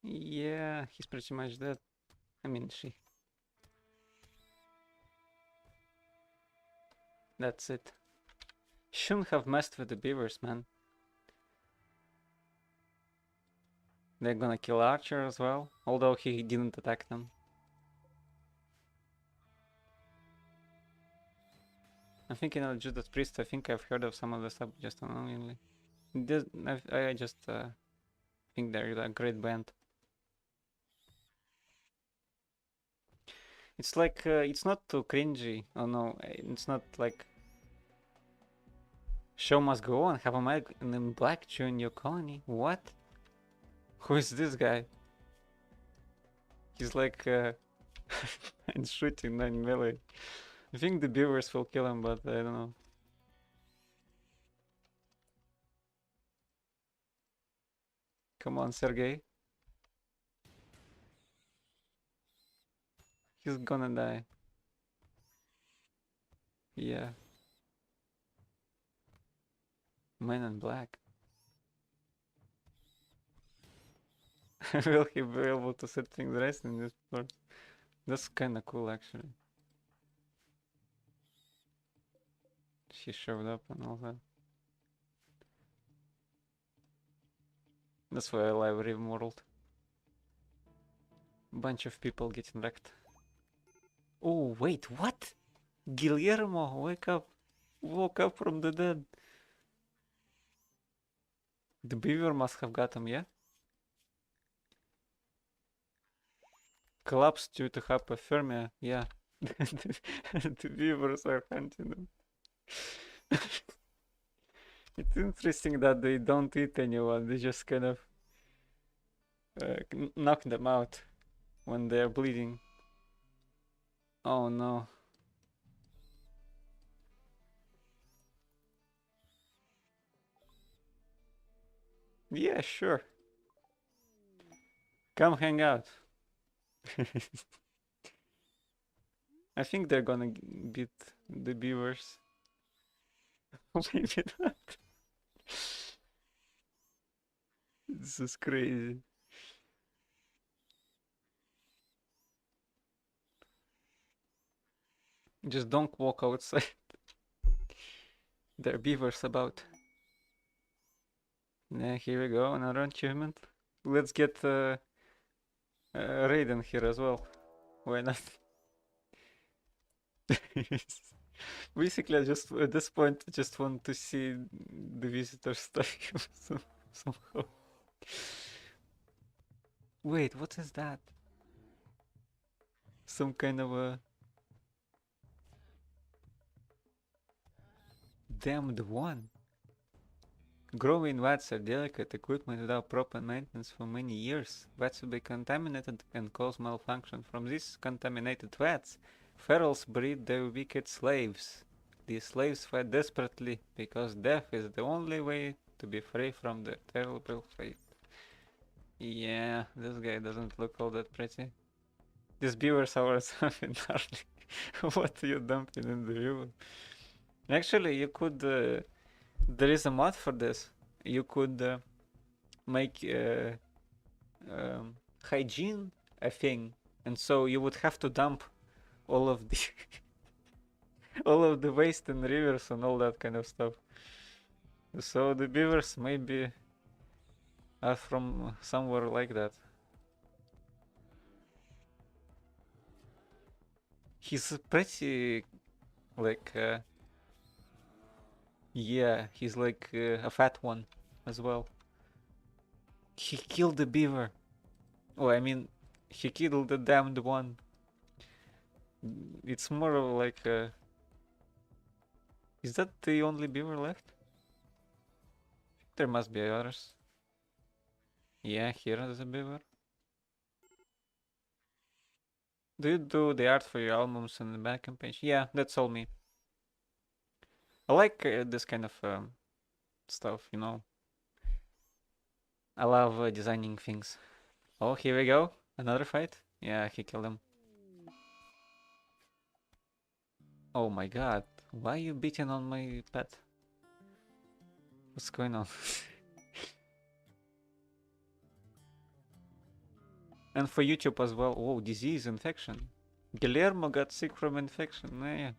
Yeah, he's pretty much dead. I mean, she. That's it. Shouldn't have messed with the beavers, man. They're gonna kill Archer as well, although he didn't attack them. I'm thinking of Judas Priest. I think I've heard of some of the stuff just unknowingly. I just think they're a great band. It's like, it's not too cringy. Oh no, it's not like show must go on, have a man in black join your colony. What? Who is this guy? He's like and shooting 9 melee. I think the beavers will kill him, but I don't know. Come on, Sergey. He's gonna die. Yeah. Man in black. Will he be able to set things right in this part? That's kinda cool, actually. She showed up and all that. That's why I love Rimworld. Bunch of people getting wrecked. Oh, wait, what? Guillermo, wake up. Woke up from the dead. The beaver must have got him, yeah? Collapsed due to hypothermia, yeah. The beavers are hunting them. It's interesting that they don't eat anyone, they just kind of knock them out when they're bleeding. Oh no. Yeah, sure. Come hang out. I think they're gonna beat the beavers. Maybe not. This is crazy. Just don't walk outside. There are beavers about. Yeah, here we go, another achievement. Let's get Raiden here as well. Why not? Basically, I just at this point I just want to see the visitors stuff somehow. Wait, what is that? Some kind of a damned one. Growing vats are delicate equipment without proper maintenance for many years. Vats will be contaminated and cause malfunction. From these contaminated vats, ferals breed their wicked slaves. These slaves fight desperately because death is the only way to be free from their terrible fate. Yeah, this guy doesn't look all that pretty. These beavers are something gnarly. What are you dumping in the river? Actually, you could... there is a mod for this. You could make hygiene a thing, and so you would have to dump all of the all of the waste in rivers and all that kind of stuff. So the beavers maybe are from somewhere like that. He's pretty like yeah, he's like a fat one as well. He killed the beaver. Oh, I mean, He killed the damned one. It's more of like a... Is that the only beaver left? There must be others. Yeah, here is a beaver. Do you do the art for your albums and the Bandcamp page? Yeah, that's all me. I like this kind of stuff, you know. I love designing things. Oh, here we go. Another fight? Yeah, he killed him. Oh my god. Why are you beating on my pet? What's going on? And for YouTube as well. Oh, disease, infection. Guillermo got sick from infection. Yeah.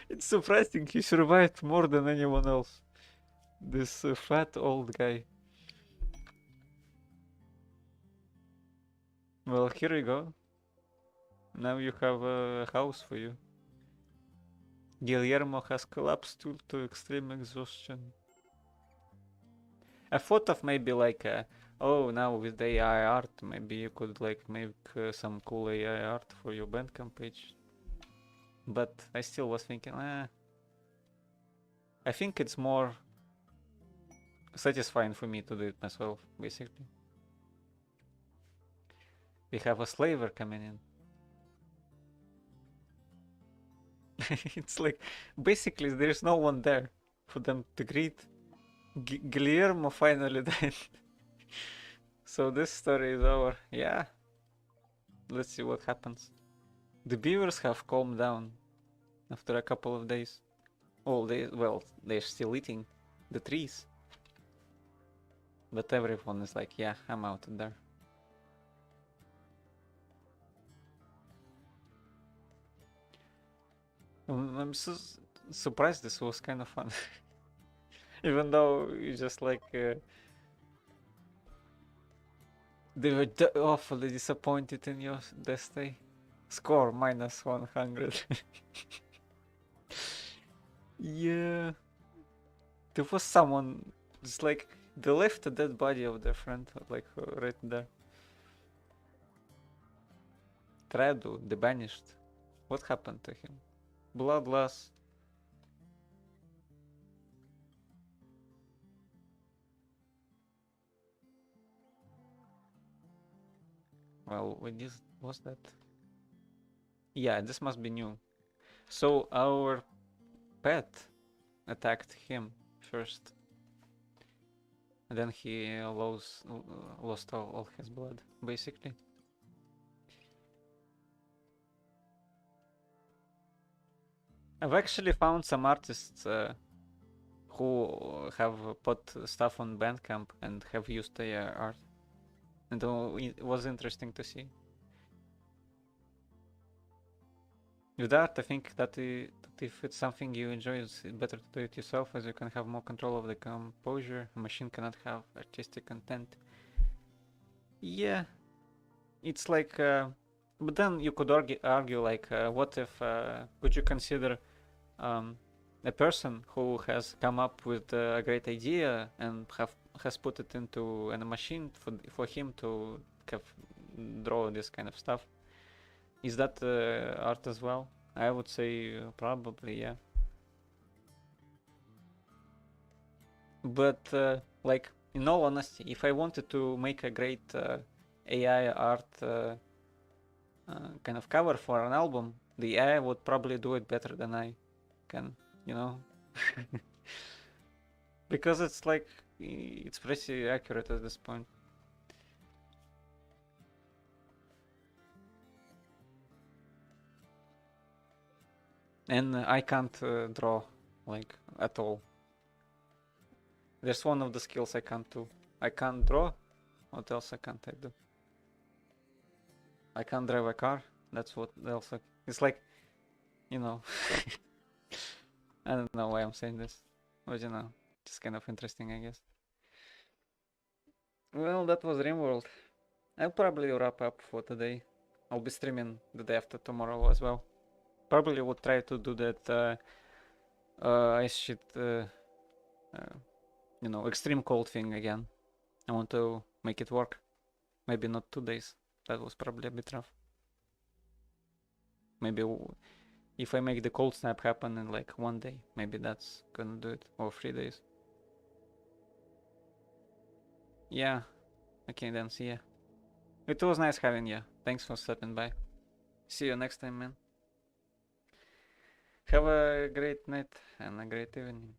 It's surprising he survived more than anyone else. This fat old guy. Well, here you go. Now you have a house for you. Guillermo has collapsed due to extreme exhaustion. I thought of maybe like, oh, now with the AI art, maybe you could like make some cool AI art for your Bandcamp page. But I still was thinking, I think it's more satisfying for me to do it myself, basically. We have a slaver coming in. It's like, basically there's no one there for them to greet. Guillermo finally died. So this story is over. Yeah. Let's see what happens. The beavers have calmed down after a couple of days. Oh, they're still eating the trees. But everyone is like, yeah, I'm out of there. I'm so surprised this was kind of fun. Even though you just like... they were awfully disappointed in your death day. Score minus 100. Yeah. There was someone... It's like... They left a dead body of their friend, like right there. Tradu, the banished. What happened to him? Blood loss. Well, what was that? Yeah, this must be new. So our pet attacked him first. And then he lost all his blood, basically. I've actually found some artists who have put stuff on Bandcamp and have used AI art. And it was interesting to see. With art, I think that if it's something you enjoy, it's better to do it yourself, as you can have more control of the composure. A machine cannot have artistic content. Yeah, it's like, but then you could argue like, what if, would you consider a person who has come up with a great idea and has put it into a machine for him to draw this kind of stuff? Is that art as well? I would say probably, yeah. But like, in all honesty, if I wanted to make a great AI art kind of cover for an album, the AI would probably do it better than I can, you know? Because it's like, it's pretty accurate at this point. And I can't draw, like, at all. There's one of the skills I can't do. I can't draw. What else can't I do? I can't drive a car. That's what else. It's like, you know. I don't know why I'm saying this. But you know, it's kind of interesting, I guess. Well, that was Rimworld. I'll probably wrap up for today. I'll be streaming the day after tomorrow as well. Probably would try to do that ice shit, you know, extreme cold thing again. I want to make it work. Maybe not 2 days. That was probably a bit rough. Maybe if I make the cold snap happen in like 1 day, maybe that's gonna do it. Or 3 days. Yeah. Okay, then see ya. It was nice having you. Thanks for stopping by. See you next time, man. Have a great night and a great evening.